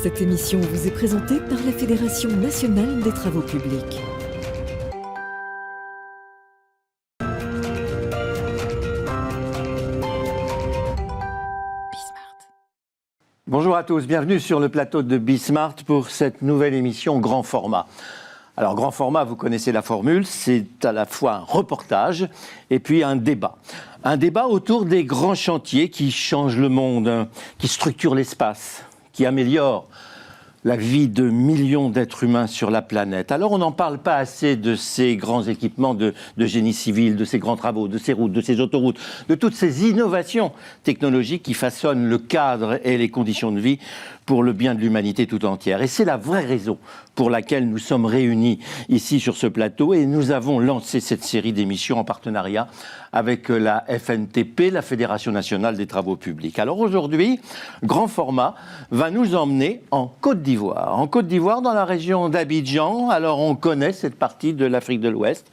Cette émission vous est présentée par la Fédération nationale des travaux publics. Bonjour à tous, bienvenue sur le plateau de Bismart pour cette nouvelle émission Grand Format. Alors Grand Format, vous connaissez la formule, c'est à la fois un reportage et puis un débat. Un débat autour des grands chantiers qui changent le monde, qui structurent l'espace, qui améliorent la vie de millions d'êtres humains sur la planète. Alors on n'en parle pas assez de ces grands équipements de génie civil, de ces grands travaux, de ces routes, de ces autoroutes, de toutes ces innovations technologiques qui façonnent le cadre et les conditions de vie pour le bien de l'humanité tout entière. Et c'est la vraie raison pour laquelle nous sommes réunis ici sur ce plateau et nous avons lancé cette série d'émissions en partenariat avec la FNTP, la Fédération nationale des travaux publics. Alors aujourd'hui, Grand Format va nous emmener en Côte d'Ivoire. En Côte d'Ivoire, dans la région d'Abidjan. Alors on connaît cette partie de l'Afrique de l'Ouest.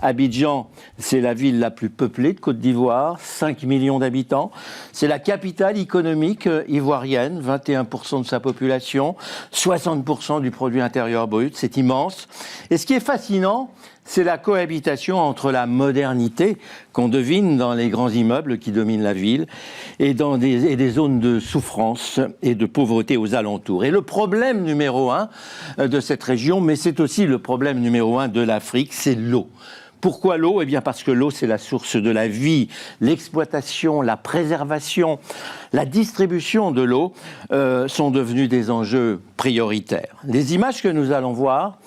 Abidjan, c'est la ville la plus peuplée de Côte d'Ivoire, 5 millions d'habitants. C'est la capitale économique ivoirienne, 21% de sa population, 60% du produit intérieur brut, c'est immense. Et ce qui est fascinant, c'est la cohabitation entre la modernité qu'on devine dans les grands immeubles qui dominent la ville et dans des zones de souffrance et de pauvreté aux alentours. Et le problème numéro 1 de cette région, mais c'est aussi le problème numéro 1 de l'Afrique, c'est l'eau. Pourquoi l'eau ? Eh bien parce que l'eau, c'est la source de la vie. L'exploitation, la préservation, la distribution de l'eau sont devenus des enjeux prioritaires. Les images que nous allons voir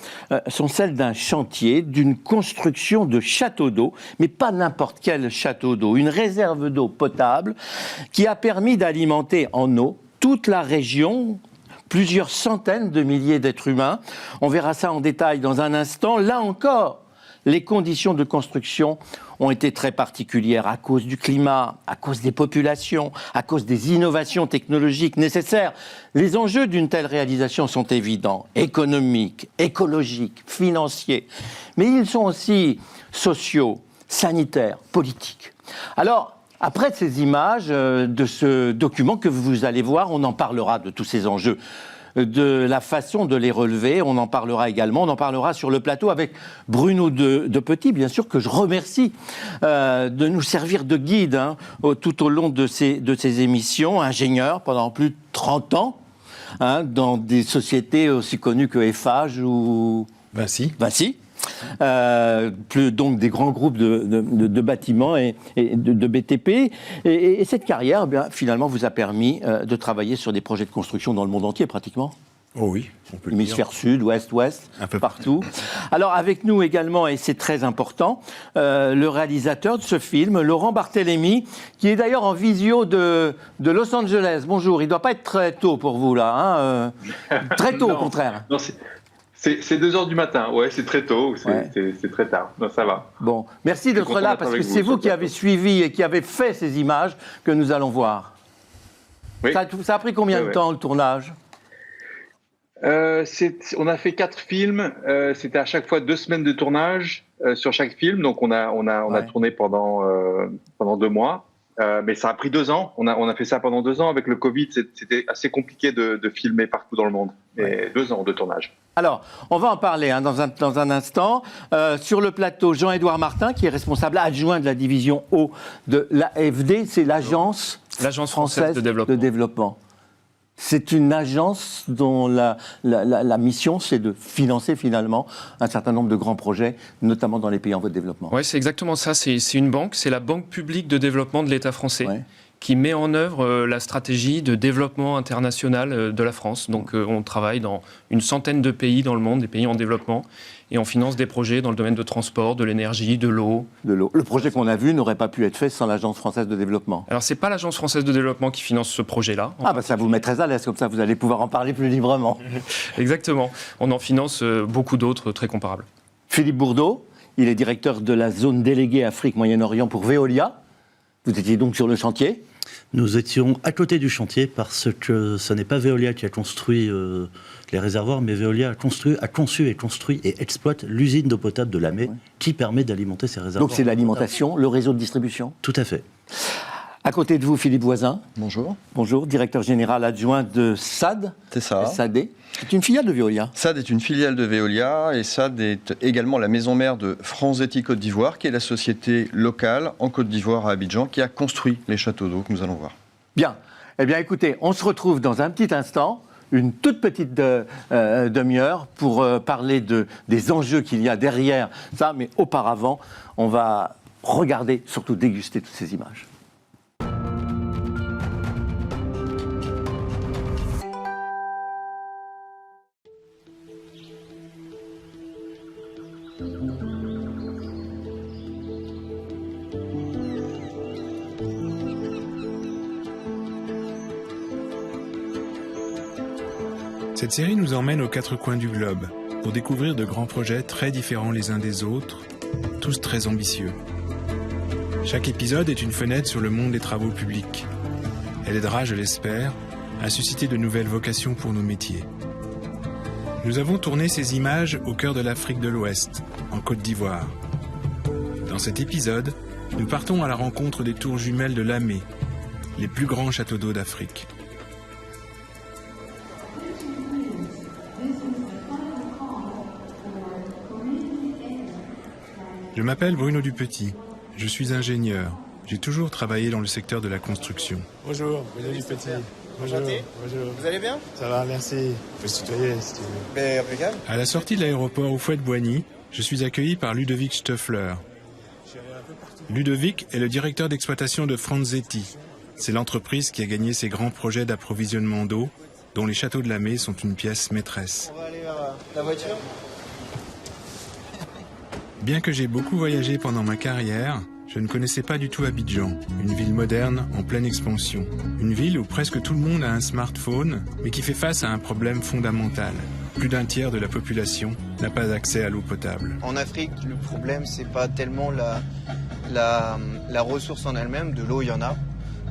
sont celles d'un chantier, d'une construction de château d'eau, mais pas n'importe quel château d'eau, une réserve d'eau potable qui a permis d'alimenter en eau toute la région, plusieurs centaines de milliers d'êtres humains. On verra ça en détail dans un instant. Là encore, les conditions de construction ont été très particulières à cause du climat, à cause des populations, à cause des innovations technologiques nécessaires. Les enjeux d'une telle réalisation sont évidents, économiques, écologiques, financiers, mais ils sont aussi sociaux, sanitaires, politiques. Alors, après ces images de ce document que vous allez voir, on en parlera de tous ces enjeux, de la façon de les relever, on en parlera également, on en parlera sur le plateau avec Bruno de Petit, bien sûr, que je remercie de nous servir de guide tout au long de ces émissions, ingénieur pendant plus de 30 ans, dans des sociétés aussi connues que Eiffage ou Vinci. Plus donc des grands groupes de bâtiments et de BTP. Et cette carrière, bien, finalement, vous a permis de travailler sur des projets de construction dans le monde entier, pratiquement. Oh oui, on peut le dire. Hémisphère sud, ouest, un peu partout. Alors, avec nous également, et c'est très important, le réalisateur de ce film, Laurent Barthélémy, qui est d'ailleurs en visio de Los Angeles. Bonjour, il ne doit pas être très tôt pour vous, là. Très tôt, non, au contraire. Non, c'est 2h du matin, ouais, c'est très tôt, c'est très tard, non, ça va. Bon, merci d'être là, parce que c'est vous qui avez suivi et qui avez fait ces images que nous allons voir. Oui. Ça a pris combien de temps, le tournage ? On a fait 4 films, c'était à chaque fois 2 semaines de tournage sur chaque film, donc on a tourné pendant 2 mois. Mais ça a pris 2 ans. On a fait ça pendant 2 ans. Avec le Covid, c'était assez compliqué de filmer partout dans le monde. Mais 2 ans de tournage. Alors, on va en parler dans un instant. Sur le plateau, Jean-Édouard Martin, qui est responsable adjoint de la division eau de l'AFD. C'est l'Agence française de développement. C'est une agence dont la mission, c'est de financer finalement un certain nombre de grands projets, notamment dans les pays en voie de développement. Oui, c'est exactement ça. C'est une banque, c'est la Banque publique de développement de l'État français, qui met en œuvre la stratégie de développement international de la France. Donc on travaille dans une centaine de pays dans le monde, des pays en développement, et on finance des projets dans le domaine de transport, de l'énergie, de l'eau. Le projet qu'on a vu n'aurait pas pu être fait sans l'Agence française de développement. Alors c'est pas l'Agence française de développement qui finance ce projet-là. Ça vous met très à l'aise, comme ça vous allez pouvoir en parler plus librement. Exactement. On en finance beaucoup d'autres très comparables. Philippe Bourdeau, il est directeur de la zone déléguée Afrique-Moyen-Orient pour Veolia. Vous étiez donc sur le chantier ? Nous étions à côté du chantier parce que ce n'est pas Veolia qui a construit les réservoirs, mais Veolia a conçu et construit et exploite l'usine d'eau potable de Lamé qui permet d'alimenter ces réservoirs. Donc c'est l'alimentation, le réseau de distribution ? Tout à fait. À côté de vous, Philippe Voisin. Bonjour. Bonjour, directeur général adjoint de SAD. C'est ça. SAD. C'est une filiale de Veolia. SAD est une filiale de Veolia et SAD est également la maison mère de Franzetti Côte d'Ivoire, qui est la société locale en Côte d'Ivoire à Abidjan qui a construit les châteaux d'eau que nous allons voir. Bien. Eh bien, écoutez, on se retrouve dans un petit instant, une toute petite demi-heure, pour parler des enjeux qu'il y a derrière ça. Mais auparavant, on va regarder, surtout déguster toutes ces images. Cette série nous emmène aux quatre coins du globe pour découvrir de grands projets très différents les uns des autres, tous très ambitieux. Chaque épisode est une fenêtre sur le monde des travaux publics. Elle aidera, je l'espère, à susciter de nouvelles vocations pour nos métiers. Nous avons tourné ces images au cœur de l'Afrique de l'Ouest, en Côte d'Ivoire. Dans cet épisode, nous partons à la rencontre des tours jumelles de Lamé, les plus grands châteaux d'eau d'Afrique. Je m'appelle Bruno Dupetit, je suis ingénieur. J'ai toujours travaillé dans le secteur de la construction. Bonjour, Bruno Dupetit. Bonjour, bonjour. Vous allez bien? Ça va, merci. On peut se tutoyer si tu veux. Ben, impeccable. À la sortie de l'aéroport Houphouët-Boigny, je suis accueilli par Ludovic Stoeffler. Ludovic est le directeur d'exploitation de Franzetti. C'est l'entreprise qui a gagné ces grands projets d'approvisionnement d'eau, dont les châteaux de Lamé sont une pièce maîtresse. On va aller vers la voiture. Bien que j'ai beaucoup voyagé pendant ma carrière, je ne connaissais pas du tout Abidjan, une ville moderne en pleine expansion. Une ville où presque tout le monde a un smartphone, mais qui fait face à un problème fondamental. Plus d'un tiers de la population n'a pas accès à l'eau potable. En Afrique, le problème, c'est pas tellement la ressource en elle-même, de l'eau, il y en a.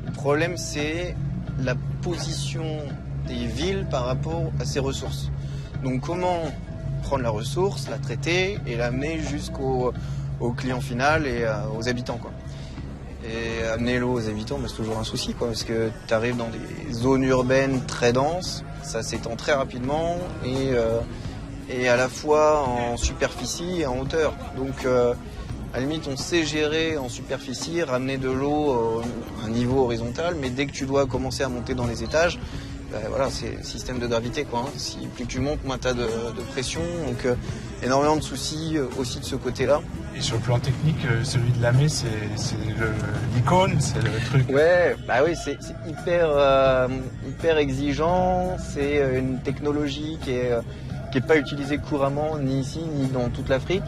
Le problème, c'est la position des villes par rapport à ces ressources. Donc comment prendre la ressource, la traiter et l'amener jusqu'au client final et aux habitants, quoi. Et amener l'eau aux habitants, c'est toujours un souci, quoi, parce que tu arrives dans des zones urbaines très denses, ça s'étend très rapidement et à la fois en superficie et en hauteur. Donc à la limite, on sait gérer en superficie, ramener de l'eau à un niveau horizontal, mais dès que tu dois commencer à monter dans les étages, voilà, c'est le système de gravité, quoi. Hein. Si plus que tu montes, moins tu as de pression. Donc énormément de soucis aussi de ce côté-là. Et sur le plan technique, celui de Lamé, c'est l'icône, c'est le truc. Ouais, bah oui, c'est hyper exigeant. C'est une technologie qui est pas utilisée couramment, ni ici, ni dans toute l'Afrique.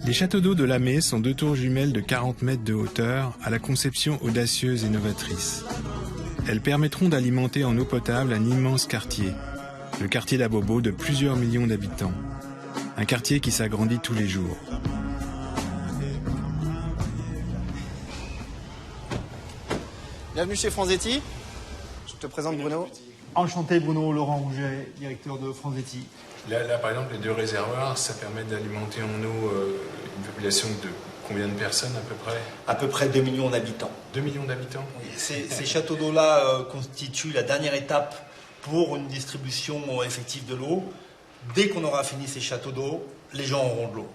Les châteaux d'eau de Lamé sont deux tours jumelles de 40 mètres de hauteur à la conception audacieuse et novatrice. Elles permettront d'alimenter en eau potable un immense quartier, le quartier d'Abobo de plusieurs millions d'habitants. Un quartier qui s'agrandit tous les jours. Bienvenue chez Franzetti. Je te présente Bruno. Enchanté, Bruno, Laurent Rouget, directeur de Franzetti. Là, par exemple, les deux réservoirs, ça permet d'alimenter en eau une population de combien de personnes à peu près? À peu près 2 millions d'habitants. 2 millions d'habitants? Oui, ces châteaux d'eau-là constituent la dernière étape pour une distribution effective de l'eau. Dès qu'on aura fini ces châteaux d'eau, les gens auront de l'eau.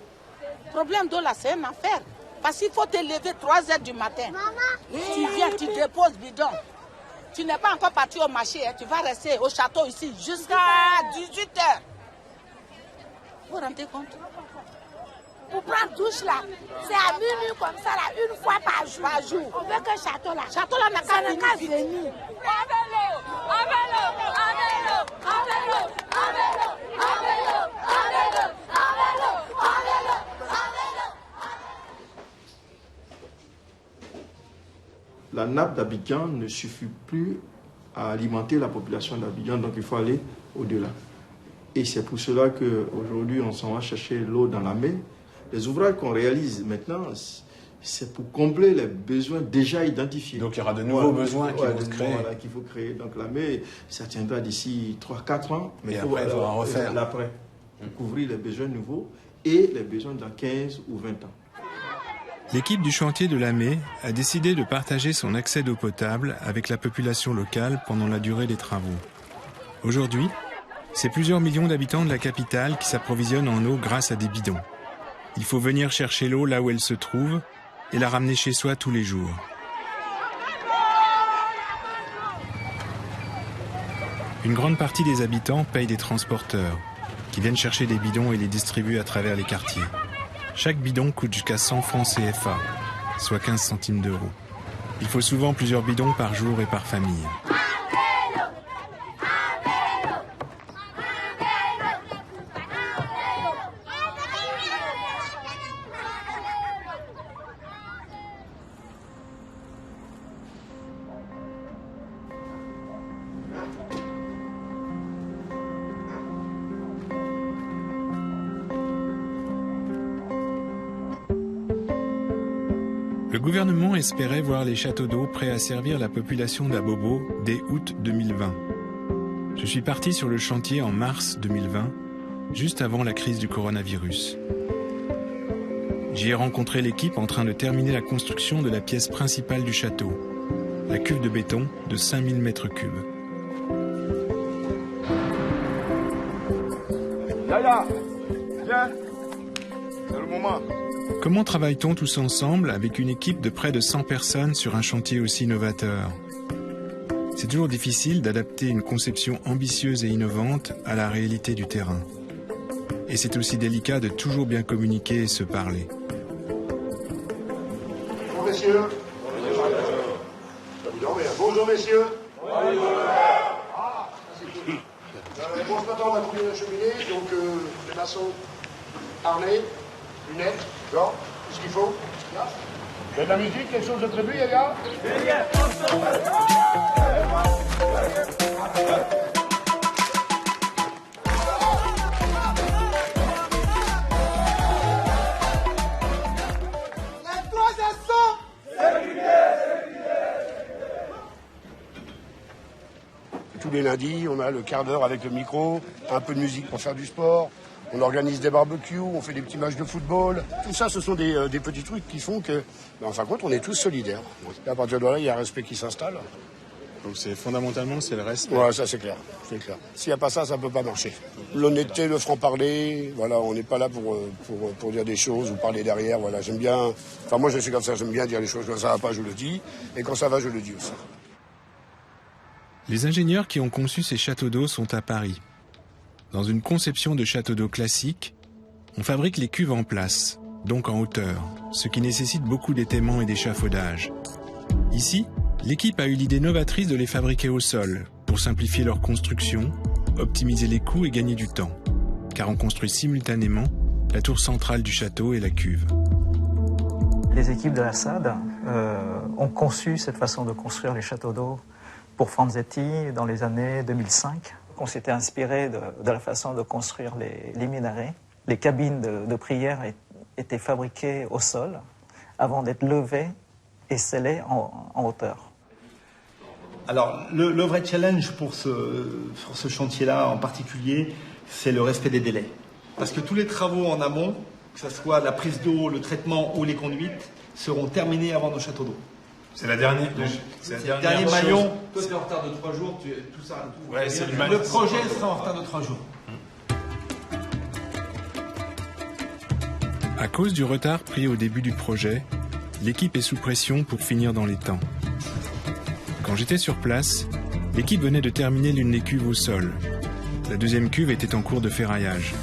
Le problème d'eau là, c'est un affaire. Parce qu'il faut te lever 3 h du matin. Maman, tu viens, tu déposes bidon. Tu n'es pas encore parti au marché, hein. Tu vas rester au château ici jusqu'à 18 h. Vous vous rendez compte? Pour prendre douche là, c'est à minuit comme ça là, une fois par jour. On veut que château là n'a qu'à venir. La nappe d'Abidjan ne suffit plus à alimenter la population d'Abidjan, donc il faut aller au-delà. Et c'est pour cela qu'aujourd'hui, on s'en va chercher l'eau dans la mer. Les ouvrages qu'on réalise maintenant, c'est pour combler les besoins déjà identifiés. Donc il y aura de nouveaux besoins qui vont se créer. Voilà, qu'il faut créer. Donc la mer, ça tiendra d'ici 3-4 ans. Mais et après, il faudra refaire. Pour couvrir les besoins nouveaux et les besoins dans 15 ou 20 ans. L'équipe du chantier de Lamé a décidé de partager son accès d'eau potable avec la population locale pendant la durée des travaux. Aujourd'hui, c'est plusieurs millions d'habitants de la capitale qui s'approvisionnent en eau grâce à des bidons. Il faut venir chercher l'eau là où elle se trouve et la ramener chez soi tous les jours. Une grande partie des habitants payent des transporteurs qui viennent chercher des bidons et les distribuent à travers les quartiers. Chaque bidon coûte jusqu'à 100 francs CFA, soit 15 centimes d'euros. Il faut souvent plusieurs bidons par jour et par famille. Le gouvernement espérait voir les châteaux d'eau prêts à servir la population d'Abobo dès août 2020. Je suis parti sur le chantier en mars 2020, juste avant la crise du coronavirus. J'y ai rencontré l'équipe en train de terminer la construction de la pièce principale du château, la cuve de béton de 5000 mètres cubes. Yaya, viens, c'est le moment. Comment travaille-t-on tous ensemble avec une équipe de près de 100 personnes sur un chantier aussi novateur ? C'est toujours difficile d'adapter une conception ambitieuse et innovante à la réalité du terrain. Et c'est aussi délicat de toujours bien communiquer et se parler. Bonjour messieurs. Bonjour messieurs. Bon, ce matin on va trouver la cheminée, donc les maçons, harnais, lunettes, gants, tout ce qu'il faut. Il y a de la musique, quelque chose de prévu, Yaya? Tous les lundis, on a le quart d'heure avec le micro, un peu de musique pour faire du sport. On organise des barbecues, on fait des petits matchs de football. Tout ça, ce sont des petits trucs qui font que, en fin de compte, on est tous solidaires. Et à partir de là, il y a un respect qui s'installe. Donc fondamentalement, c'est le respect. Ouais, ça c'est clair, c'est clair. S'il n'y a pas ça, ça ne peut pas marcher. L'honnêteté, le franc-parler, voilà, on n'est pas là pour dire des choses ou parler derrière. Voilà, j'aime bien. Enfin, moi, je suis comme ça, j'aime bien dire les choses. Quand ça va pas, je le dis. Et quand ça va, je le dis aussi. Les ingénieurs qui ont conçu ces châteaux d'eau sont à Paris. Dans une conception de château d'eau classique, on fabrique les cuves en place, donc en hauteur, ce qui nécessite beaucoup d'étaiements et d'échafaudage. Ici, l'équipe a eu l'idée novatrice de les fabriquer au sol, pour simplifier leur construction, optimiser les coûts et gagner du temps, car on construit simultanément la tour centrale du château et la cuve. Les équipes de la SAD ont conçu cette façon de construire les châteaux d'eau pour Franzetti dans les années 2005. On s'était inspiré de la façon de construire les minarets. Les cabines de prière étaient fabriquées au sol avant d'être levées et scellées en hauteur. Alors, le vrai challenge pour ce chantier-là en particulier, c'est le respect des délais. Parce que tous les travaux en amont, que ce soit la prise d'eau, le traitement ou les conduites, seront terminés avant nos châteaux d'eau. C'est la dernière. C'est le dernier maillon. Toi, tu es en retard de 3 jours, tout ça. Ouais, le projet sera en retard de 3 jours. À cause du retard pris au début du projet, l'équipe est sous pression pour finir dans les temps. Quand j'étais sur place, l'équipe venait de terminer l'une des cuves au sol. La deuxième cuve était en cours de ferraillage.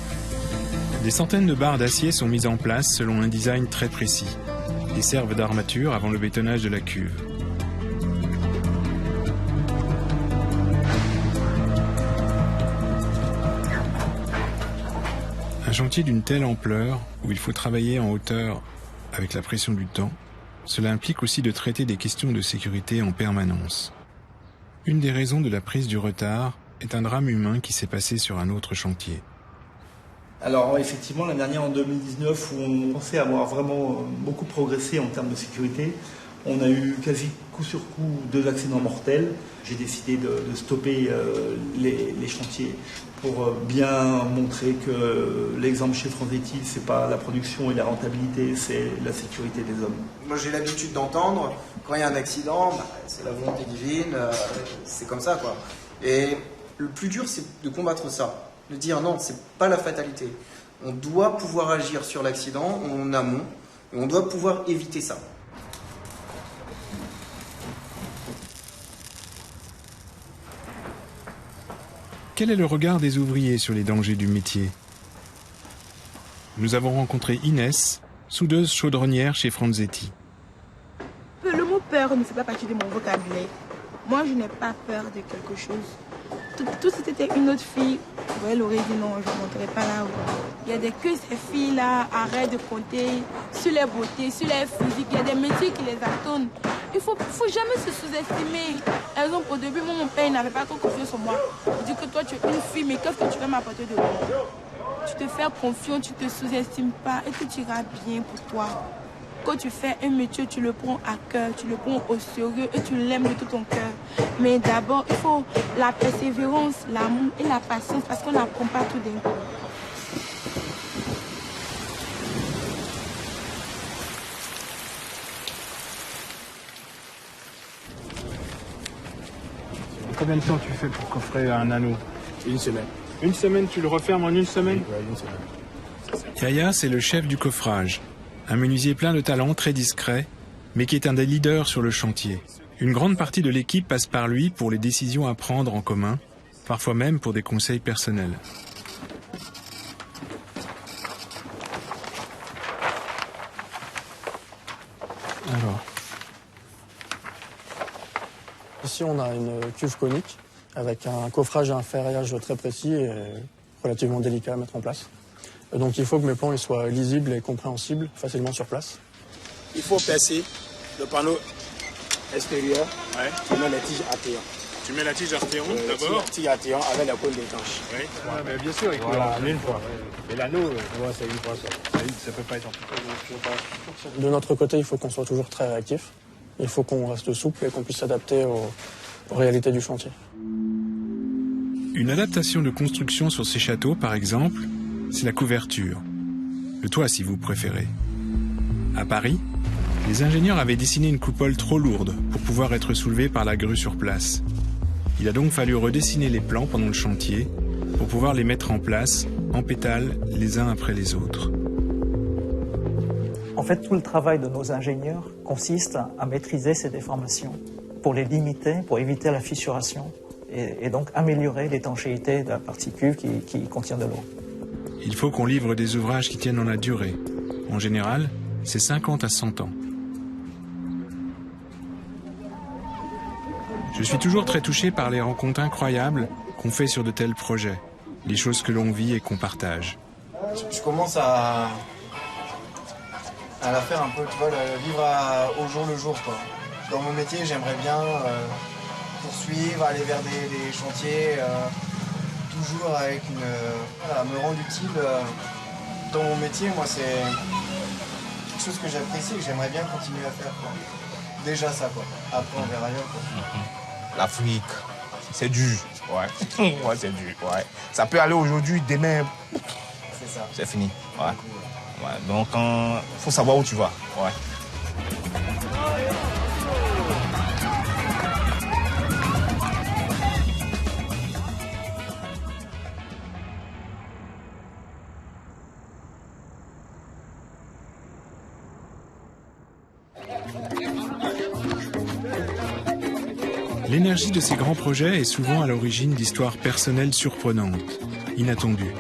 Des centaines de barres d'acier sont mises en place selon un design très précis. Ils servent d'armature avant le bétonnage de la cuve. Un chantier d'une telle ampleur, où il faut travailler en hauteur avec la pression du temps, cela implique aussi de traiter des questions de sécurité en permanence. Une des raisons de la prise du retard est un drame humain qui s'est passé sur un autre chantier. Alors effectivement, l'année dernière, en 2019, où on pensait avoir vraiment beaucoup progressé en termes de sécurité, on a eu quasi coup sur coup 2 accidents mortels. J'ai décidé de stopper les chantiers pour bien montrer que l'exemple chez Franzetti, c'est pas la production et la rentabilité, c'est la sécurité des hommes. Moi j'ai l'habitude d'entendre, quand il y a un accident, c'est la volonté divine, c'est comme ça quoi. Et le plus dur c'est de combattre ça, de dire non, c'est pas la fatalité. On doit pouvoir agir sur l'accident en amont, et on doit pouvoir éviter ça. Quel est le regard des ouvriers sur les dangers du métier? Nous avons rencontré Inès, soudeuse chaudronnière chez Franzetti. Le mot peur ne fait pas partie de mon vocabulaire. Moi, je n'ai pas peur de quelque chose. Tout si c'était une autre fille, elle aurait dit non, je ne monterai pas là. Il y a que ces filles-là arrêtent de compter sur les beautés, sur les physiques. Il y a des métiers qui les attendent. Il ne faut jamais se sous-estimer. Par exemple, au début, mon père n'avait pas trop confiance en moi. Il dit que toi, tu es une fille, mais qu'est-ce que tu vas m'apporter de bon? Tu te fais confiance, tu ne te sous-estimes pas et tout ira bien pour toi. Quand tu fais un métier, tu le prends à cœur, tu le prends au sérieux et tu l'aimes de tout ton cœur. Mais d'abord, il faut la persévérance, l'amour et la patience parce qu'on n'apprend pas tout d'un coup. Combien de temps tu fais pour coffrer un anneau? Une semaine. Une semaine, tu le refermes en une semaine? Oui, une semaine. Yaya, c'est le chef du coffrage. Un menuisier plein de talent, très discret, mais qui est un des leaders sur le chantier. Une grande partie de l'équipe passe par lui pour les décisions à prendre en commun, parfois même pour des conseils personnels. Alors. Ici, on a une cuve conique avec un coffrage et un ferraillage très précis et relativement délicat à mettre en place. Donc il faut que mes plans ils soient lisibles et compréhensibles facilement sur place. Il faut percer le panneau extérieur. Ouais. Tu mets les tiges artéons. Tu mets la tige artéon d'abord? Tige artéon avec la colle d'étanche. Oui, mais bien sûr, il faut en une fois. Et l'anneau, c'est une fois ça. Ça peut pas être en tout. De notre côté, il faut qu'on soit toujours très réactif. Il faut qu'on reste souple et qu'on puisse s'adapter aux réalités du chantier. Une adaptation de construction sur ces châteaux, par exemple, c'est la couverture. Le toit, si vous préférez. À Paris, les ingénieurs avaient dessiné une coupole trop lourde pour pouvoir être soulevée par la grue sur place. Il a donc fallu redessiner les plans pendant le chantier pour pouvoir les mettre en place, en pétales, les uns après les autres. En fait, tout le travail de nos ingénieurs consiste à maîtriser ces déformations pour les limiter, pour éviter la fissuration et donc améliorer l'étanchéité de la particule qui contient de l'eau. Il faut qu'on livre des ouvrages qui tiennent dans la durée. En général, c'est 50 à 100 ans. Je suis toujours très touché par les rencontres incroyables qu'on fait sur de tels projets, les choses que l'on vit et qu'on partage. Je commence à la faire un peu, tu vois, vivre au jour le jour, quoi. Dans mon métier, j'aimerais bien poursuivre, aller vers des chantiers, toujours avec me rendre utile dans mon métier. Moi, c'est quelque chose que j'apprécie et que j'aimerais bien continuer à faire, quoi. Déjà ça, quoi. Après, on verra ailleurs, quoi. L'Afrique, c'est dur. Ouais, ouais, c'est dur. Ouais. Ça peut aller aujourd'hui, demain, c'est ça. C'est fini. Ouais. Ouais. Donc, faut savoir où tu vas. Ouais. L'énergie de ces grands projets est souvent à l'origine d'histoires personnelles surprenantes, inattendues.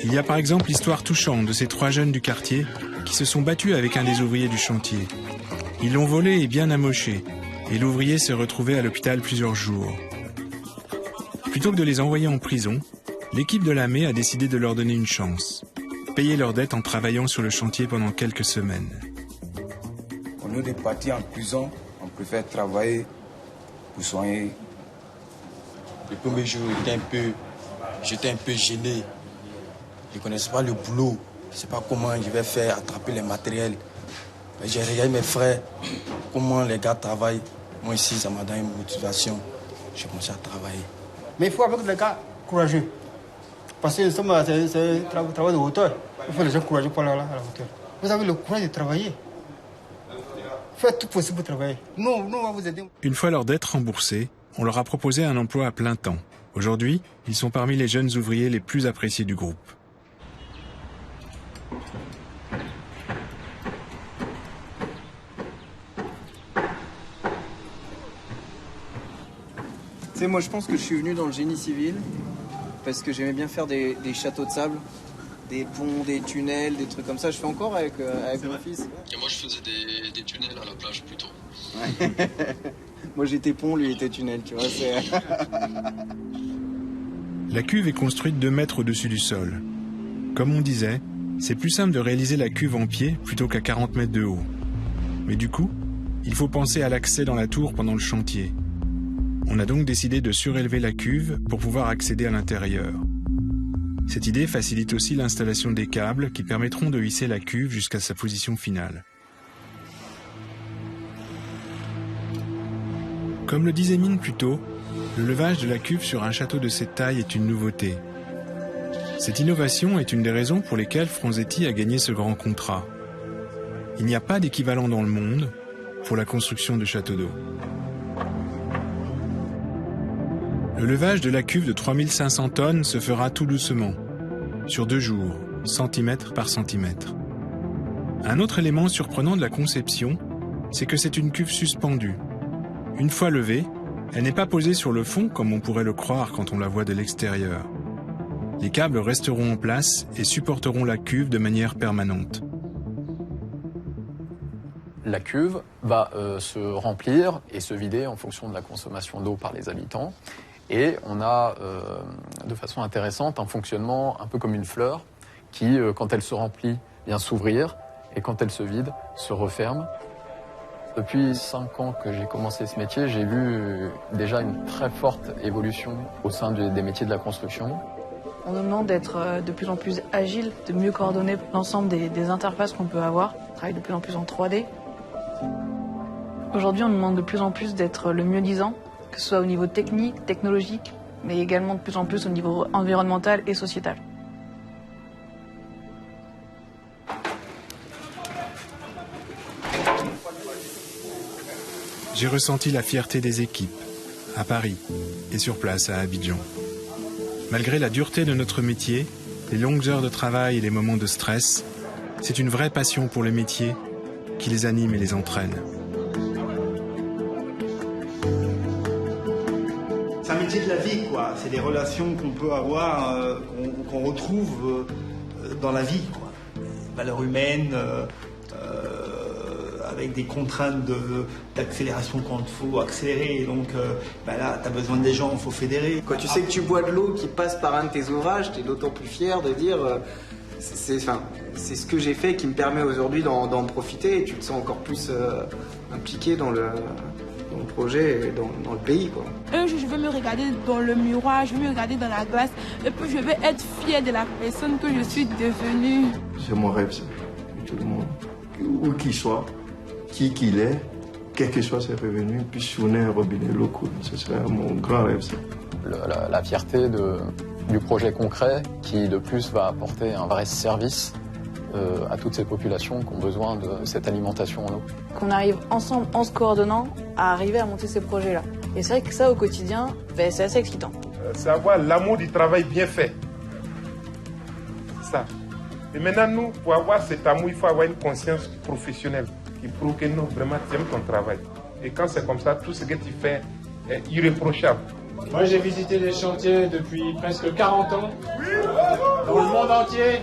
Il y a par exemple l'histoire touchante de ces 3 jeunes du quartier qui se sont battus avec un des ouvriers du chantier. Ils l'ont volé et bien amoché, et l'ouvrier s'est retrouvé à l'hôpital plusieurs jours. Plutôt que de les envoyer en prison, l'équipe de l'AME a décidé de leur donner une chance, payer leurs dettes en travaillant sur le chantier pendant quelques semaines. Au lieu de partir en prison, on préfère travailler pour soigner. Le premier jour, j'étais un peu gêné. Je ne connaissais pas le boulot. Je ne sais pas comment je vais faire attraper les matériels. J'ai regardé mes frères, comment les gars travaillent. Moi ici, ça m'a donné une motivation. J'ai commencé à travailler. Mais il faut avec les gars courageux. Parce que c'est un travail de hauteur. Il faut les gens courageux pour aller à la hauteur. Vous avez le courage de travailler. Faites tout possible pour travailler. Nous, on va vous aider. Une fois leur dette remboursée, on leur a proposé un emploi à plein temps. Aujourd'hui, ils sont parmi les jeunes ouvriers les plus appréciés du groupe. Tu sais, moi je pense que je suis venu dans le génie civil parce que j'aimais bien faire des châteaux de sable, des ponts, des tunnels, des trucs comme ça. Je fais encore avec mon fils. Et moi je faisais des tunnels à la plage plutôt. Ouais. Moi j'étais pont, lui était tunnel, tu vois. La cuve est construite 2 mètres au-dessus du sol. Comme on disait, c'est plus simple de réaliser la cuve en pied plutôt qu'à 40 mètres de haut. Mais du coup, il faut penser à l'accès dans la tour pendant le chantier. On a donc décidé de surélever la cuve pour pouvoir accéder à l'intérieur. Cette idée facilite aussi l'installation des câbles qui permettront de hisser la cuve jusqu'à sa position finale. Comme le disait Mine plus tôt, le levage de la cuve sur un château de cette taille est une nouveauté. Cette innovation est une des raisons pour lesquelles Franzetti a gagné ce grand contrat. Il n'y a pas d'équivalent dans le monde pour la construction de châteaux d'eau. Le levage de la cuve de 3500 tonnes se fera tout doucement, sur 2 jours, centimètre par centimètre. Un autre élément surprenant de la conception, c'est que c'est une cuve suspendue. Une fois levée, elle n'est pas posée sur le fond comme on pourrait le croire quand on la voit de l'extérieur. Les câbles resteront en place et supporteront la cuve de manière permanente. La cuve va se remplir et se vider en fonction de la consommation d'eau par les habitants. Et on a, de façon intéressante, un fonctionnement un peu comme une fleur qui, quand elle se remplit, vient s'ouvrir et quand elle se vide, se referme. Depuis 5 ans que j'ai commencé ce métier, j'ai vu déjà une très forte évolution au sein des métiers de la construction. On nous demande d'être de plus en plus agile, de mieux coordonner l'ensemble des interfaces qu'on peut avoir. On travaille de plus en plus en 3D. Aujourd'hui, on nous demande de plus en plus d'être le mieux-disant, que ce soit au niveau technique, technologique, mais également de plus en plus au niveau environnemental et sociétal. J'ai ressenti la fierté des équipes, à Paris et sur place à Abidjan. Malgré la dureté de notre métier, les longues heures de travail et les moments de stress, c'est une vraie passion pour le métier qui les anime et les entraîne. C'est un métier de la vie, quoi. C'est des relations qu'on peut avoir, qu'on retrouve dans la vie, quoi. Valeurs humaines, avec des contraintes d'accélération quand il faut accélérer. Et donc là, tu as besoin des gens, il faut fédérer. Quand tu sais que tu bois de l'eau qui passe par un de tes ouvrages, tu es d'autant plus fier de dire c'est ce que j'ai fait qui me permet aujourd'hui d'en profiter, et tu te sens encore plus impliqué dans le projet et dans le pays, quoi. Je vais me regarder dans le miroir, je vais me regarder dans la glace, et puis je vais être fier de la personne que je suis devenue. C'est mon rêve, ça. Tout le monde, où qu'il soit, qui qu'il est, quel que soit ses revenus, puisse fournir un robinet local. Ce serait mon grand rêve, ça. La fierté du projet concret qui, de plus, va apporter un vrai service à toutes ces populations qui ont besoin de cette alimentation en eau. Qu'on arrive ensemble, en se coordonnant, à arriver à monter ces projets-là. Et c'est vrai que ça, au quotidien, c'est assez excitant. C'est avoir l'amour du travail bien fait. Ça. Et maintenant, nous, pour avoir cet amour, il faut avoir une conscience professionnelle qui prouve que non, vraiment, tu aimes ton travail. Et quand c'est comme ça, tout ce que tu fais est irréprochable. Moi, j'ai visité les chantiers depuis presque 40 ans, dans le monde entier,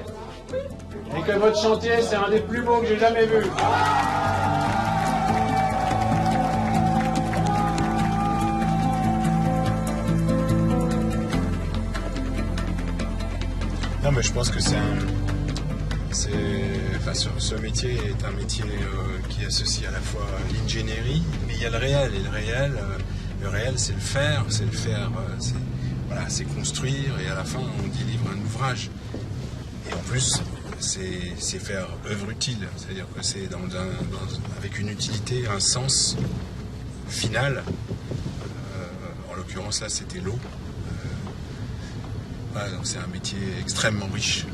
et que votre chantier, c'est un des plus beaux que j'ai jamais vu. Non, mais je pense que ce métier est un métier qui associe à la fois l'ingénierie, mais il y a le réel. Et le réel, c'est le faire, c'est construire, et à la fin, on délivre un ouvrage. Et en plus, c'est faire œuvre utile, c'est-à-dire que c'est avec une utilité, un sens final. En l'occurrence, là, c'était l'eau. Ouais, donc c'est un métier extrêmement riche.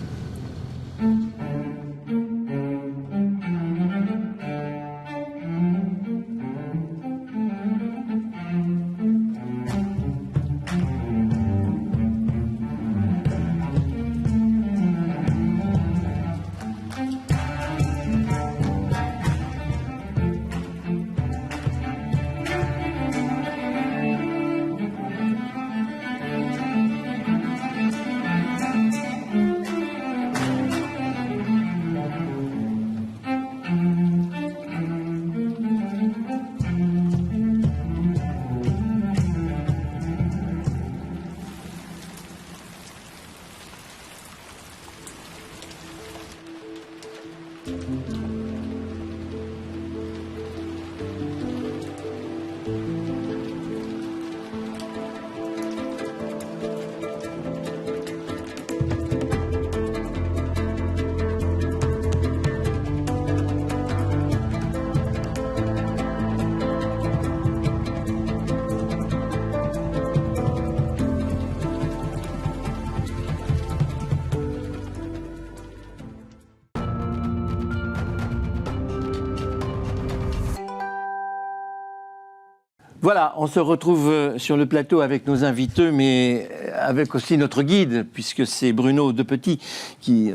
Voilà, on se retrouve sur le plateau avec nos invités, mais avec aussi notre guide, puisque c'est Bruno Depetit qui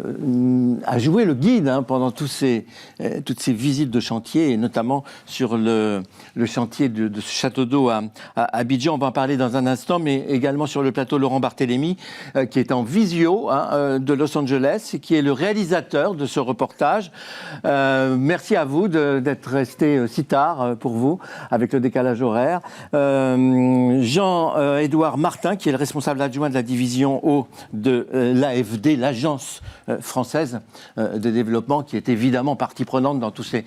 a joué le guide pendant toutes ces visites de chantier, et notamment sur le chantier de ce château d'eau à Abidjan. On va en parler dans un instant, mais également sur le plateau Laurent Barthélémy, qui est en visio de Los Angeles, et qui est le réalisateur de ce reportage. Merci à vous d'être resté si tard pour vous, avec le décalage horaire. Jean-Édouard Martin, qui est le responsable adjoint de la division eau de l'AFD, l'Agence française de développement, qui est évidemment partie prenante dans tous ces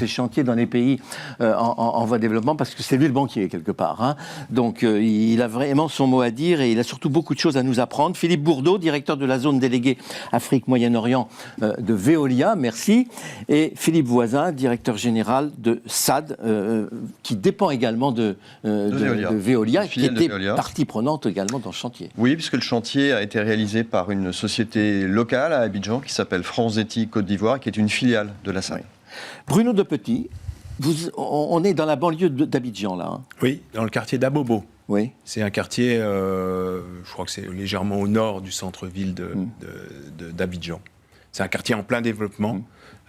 chantiers dans les pays en voie de développement, parce que c'est lui le banquier quelque part. Donc il a vraiment son mot à dire, et il a surtout beaucoup de choses à nous apprendre. Philippe Bourdeau, directeur de la zone déléguée Afrique-Moyen-Orient de Veolia, merci. Et Philippe Voisin, directeur général de SAD, qui dépend également de Veolia, qui était partie prenante également dans ce chantier. Oui, puisque le chantier a été réalisé par une société locale à Abidjan qui s'appelle Franzetti Côte d'Ivoire, qui est une filiale de la SAD. Bruno Depetit, on est dans la banlieue d'Abidjan, là. Oui, dans le quartier d'Abobo. Oui. C'est un quartier, je crois que c'est légèrement au nord du centre-ville d'Abidjan. C'est un quartier en plein développement,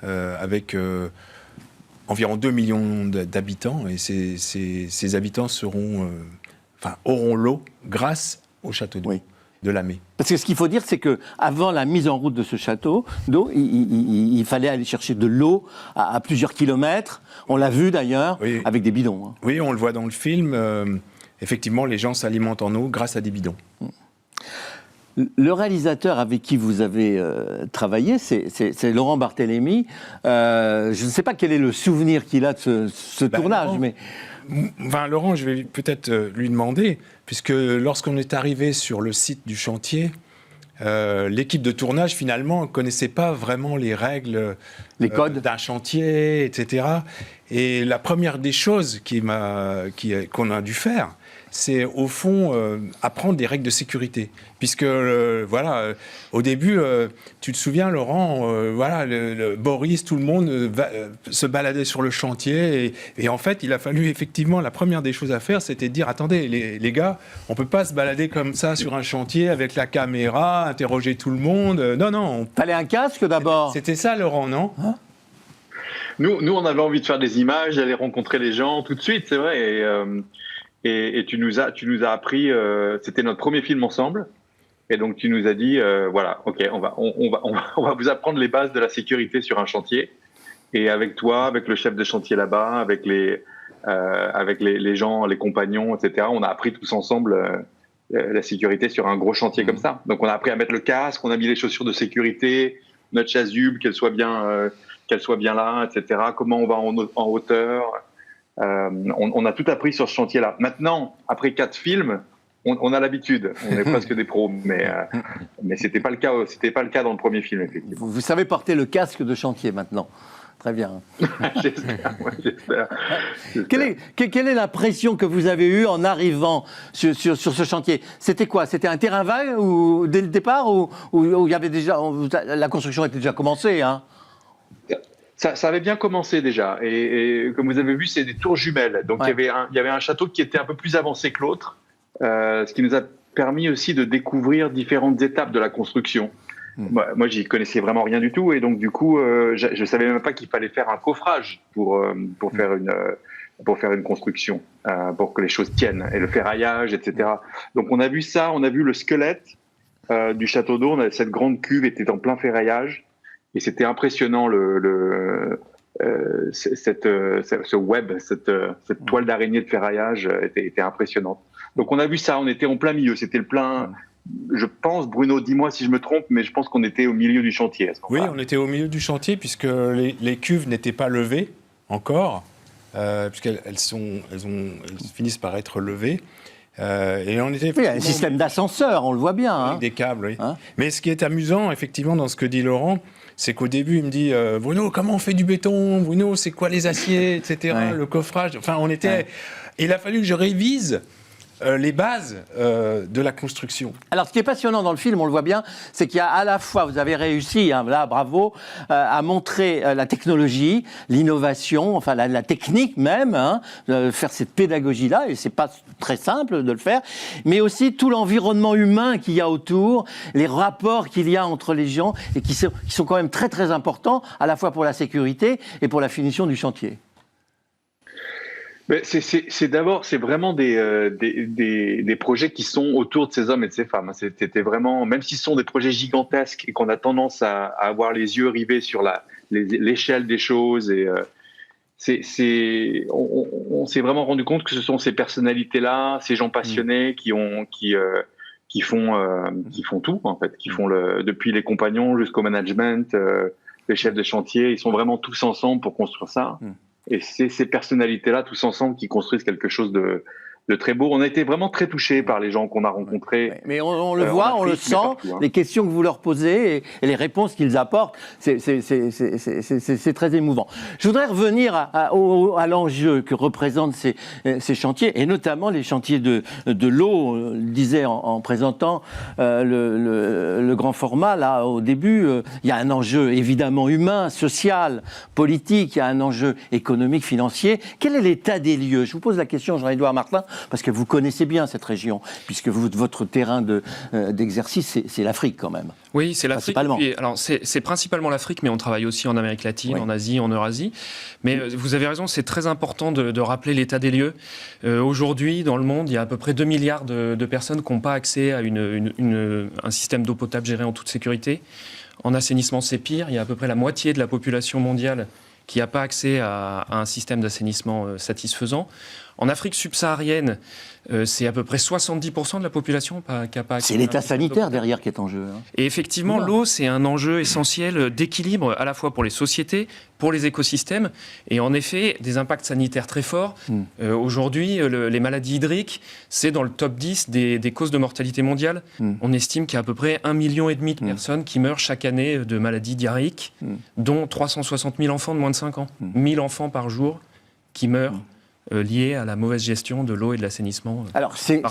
avec environ 2 millions d'habitants, et ces habitants auront l'eau grâce au château d'eau de Lamé. Parce que ce qu'il faut dire, c'est qu'avant la mise en route de ce château d'eau, il fallait aller chercher de l'eau à plusieurs kilomètres. On l'a vu d'ailleurs, avec des bidons. Oui, on le voit dans le film. Effectivement, les gens s'alimentent en eau grâce à des bidons. Le réalisateur avec qui vous avez travaillé, c'est Laurent Barthélémy. Je ne sais pas quel est le souvenir qu'il a de ce tournage, mais... Laurent, je vais peut-être lui demander, puisque lorsqu'on est arrivé sur le site du chantier, l'équipe de tournage, finalement, ne connaissait pas vraiment les règles les codes d'un chantier, etc. Et la première des choses qu'on a dû faire, c'est au fond apprendre des règles de sécurité. Puisque, au début, tu te souviens, Laurent, Boris, tout le monde se baladait sur le chantier. Et en fait, il a fallu effectivement, la première des choses à faire, c'était de dire, attendez, les gars, on ne peut pas se balader comme ça sur un chantier avec la caméra, interroger tout le monde. Non. Fallait un casque d'abord. C'était ça, Laurent, non ? Nous, on avait envie de faire des images, d'aller rencontrer les gens tout de suite, c'est vrai. Et tu nous as appris, c'était notre premier film ensemble, et donc tu nous as dit, on va vous apprendre les bases de la sécurité sur un chantier, et avec toi, avec le chef de chantier là-bas, avec les gens, les compagnons, etc. On a appris tous ensemble la sécurité sur un gros chantier comme ça. Donc on a appris à mettre le casque, on a mis les chaussures de sécurité, notre chasuble, qu'elle soit bien là, etc. Comment on va en hauteur. On a tout appris sur ce chantier-là. Maintenant, après 4 films, on a l'habitude. On est presque des pros, mais c'était pas le cas dans le premier film, effectivement. Vous savez porter le casque de chantier maintenant. Très bien. J'espère. Quelle est l'impression que vous avez eue en arrivant sur ce chantier? C'était quoi? C'était un terrain vague dès le départ ou il y avait déjà, la construction était déjà commencée, hein? Ça avait bien commencé déjà. Et comme vous avez vu, c'est des tours jumelles. Donc il y avait un château qui était un peu plus avancé que l'autre, ce qui nous a permis aussi de découvrir différentes étapes de la construction. Moi, j'y connaissais vraiment rien du tout, et donc du coup, je savais même pas qu'il fallait faire un coffrage pour faire une construction, pour que les choses tiennent, et le ferraillage, etc. Donc on a vu ça, on a vu le squelette du château d'eau. Cette grande cuve était en plein ferraillage, et c'était impressionnant ce web, cette toile d'araignée de ferraillage était impressionnante. Donc on a vu ça, on était en plein milieu, c'était le plein. Je pense, Bruno, dis-moi si je me trompe, mais je pense qu'on était au milieu du chantier à ce moment-là. Oui, on était au milieu du chantier puisque les cuves n'étaient pas levées encore, puisqu'elles finissent par être levées. Et on était il y a un système d'ascenseur, on le voit bien. Hein. Des câbles, oui. Hein? Mais ce qui est amusant, effectivement, dans ce que dit Laurent, c'est qu'au début, il me dit Bruno, comment on fait du béton? Bruno, c'est quoi les aciers, etc. Le coffrage. Enfin, on était. Il a fallu que je révise les bases de la construction. Alors, ce qui est passionnant dans le film, on le voit bien, c'est qu'il y a à la fois, vous avez réussi, hein, là, bravo, à montrer la technologie, l'innovation, enfin la technique même, hein, faire cette pédagogie-là, et c'est pas très simple de le faire, mais aussi tout l'environnement humain qu'il y a autour, les rapports qu'il y a entre les gens, et qui sont quand même très très importants, à la fois pour la sécurité et pour la finition du chantier. Mais c'est vraiment des projets qui sont autour de ces hommes et de ces femmes. C'était vraiment, même s'ils sont des projets gigantesques et qu'on a tendance à avoir les yeux rivés sur l'échelle des choses, et on s'est vraiment rendu compte que ce sont ces personnalités-là, ces gens passionnés qui font tout en fait, qui font depuis les compagnons jusqu'au management, les chefs de chantier, ils sont vraiment tous ensemble pour construire ça. Et c'est ces personnalités-là, tous ensemble, qui construisent quelque chose de très beau. On a été vraiment très touchés par les gens qu'on a rencontrés. Mais on le voit, on le sent, partout, hein. Les questions que vous leur posez et les réponses qu'ils apportent, c'est très émouvant. Je voudrais revenir à l'enjeu que représentent ces chantiers, et notamment les chantiers de l'eau. On le disait en présentant le grand format, là, au début, il y a un enjeu évidemment humain, social, politique, il y a un enjeu économique, financier. Quel est l'état des lieux? Je vous pose la question, Jean-Édouard Martin, parce que vous connaissez bien cette région, puisque votre terrain d'exercice, c'est l'Afrique quand même. Oui, c'est l'Afrique. Alors, c'est principalement l'Afrique, mais on travaille aussi en Amérique latine, en Asie, en Eurasie. Mais vous avez raison, c'est très important de rappeler l'état des lieux. Aujourd'hui, dans le monde, il y a à peu près 2 milliards de personnes qui n'ont pas accès à un système d'eau potable géré en toute sécurité. En assainissement, c'est pire. Il y a à peu près la moitié de la population mondiale qui n'a pas accès à un système d'assainissement satisfaisant. En Afrique subsaharienne, c'est à peu près 70% de la population qui n'a pas accès. C'est l'état sanitaire derrière qui est en jeu. Hein. Et effectivement, l'eau, c'est un enjeu essentiel d'équilibre, à la fois pour les sociétés, pour les écosystèmes, et en effet, des impacts sanitaires très forts. Aujourd'hui, les maladies hydriques, c'est dans le top 10 des causes de mortalité mondiale. On estime qu'il y a à peu près 1,5 million de personnes qui meurent chaque année de maladies diarrhéiques, dont 360 000 enfants de moins de 5 ans. 1000 enfants par jour qui meurent. Liées à la mauvaise gestion de l'eau et de l'assainissement. Alors, c'est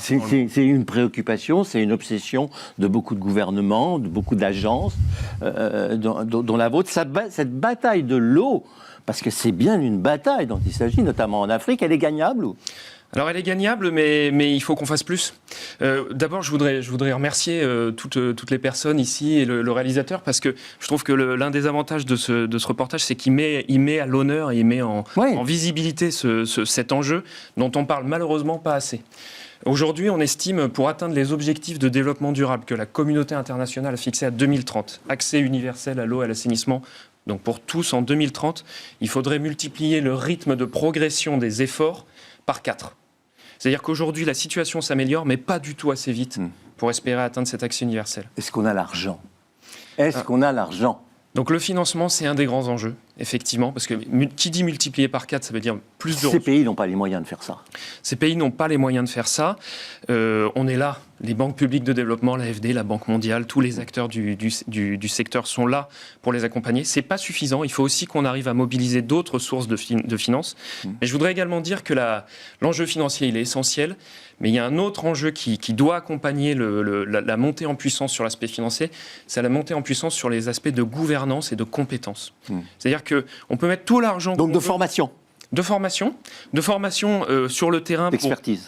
une préoccupation, c'est une obsession de beaucoup de gouvernements, de beaucoup d'agences, dont la vôtre. Cette bataille de l'eau, parce que c'est bien une bataille dont il s'agit, notamment en Afrique, elle est gagnable ou ? Alors elle est gagnable, mais il faut qu'on fasse plus. D'abord, je voudrais remercier toutes les personnes ici et le réalisateur, parce que je trouve que l'un des avantages de ce reportage, c'est qu'il met à l'honneur et il met en visibilité cet enjeu dont on parle malheureusement pas assez. Aujourd'hui, on estime, pour atteindre les objectifs de développement durable que la communauté internationale a fixés à 2030, accès universel à l'eau et à l'assainissement, donc pour tous en 2030, il faudrait multiplier le rythme de progression des efforts par 4. C'est-à-dire qu'aujourd'hui, la situation s'améliore, mais pas du tout assez vite pour espérer atteindre cet accès universel. Est-ce qu'on a l'argent ? Est-ce qu'on a l'argent ? Donc le financement, c'est un des grands enjeux. effectivement, parce que qui dit multiplier par 4, ça veut dire plus de... Ces pays n'ont pas les moyens de faire ça. Ces pays n'ont pas les moyens de faire ça. On est là, les banques publiques de développement, l'AFD, la Banque mondiale, tous les acteurs du secteur sont là pour les accompagner. C'est pas suffisant, il faut aussi qu'on arrive à mobiliser d'autres sources de finances. Et je voudrais également dire que l'enjeu financier, il est essentiel, mais il y a un autre enjeu qui doit accompagner la montée en puissance sur l'aspect financier, c'est la montée en puissance sur les aspects de gouvernance et de compétences. C'est-à-dire qu'on peut mettre tout l'argent... Donc de formation. De formation sur le terrain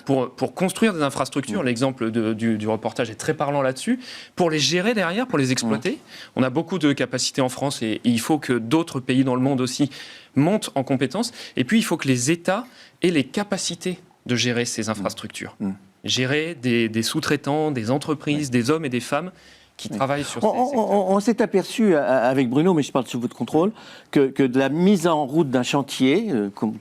pour construire des infrastructures. L'exemple du reportage est très parlant là-dessus. Pour les gérer derrière, pour les exploiter. On a beaucoup de capacités en France et il faut que d'autres pays dans le monde aussi montent en compétences. Et puis, il faut que les États aient les capacités de gérer ces infrastructures. Gérer des sous-traitants, des entreprises, des hommes et des femmes qui travaillent sur ces secteurs. On s'est aperçu avec Bruno, mais je parle sous votre contrôle, que de la mise en route d'un chantier,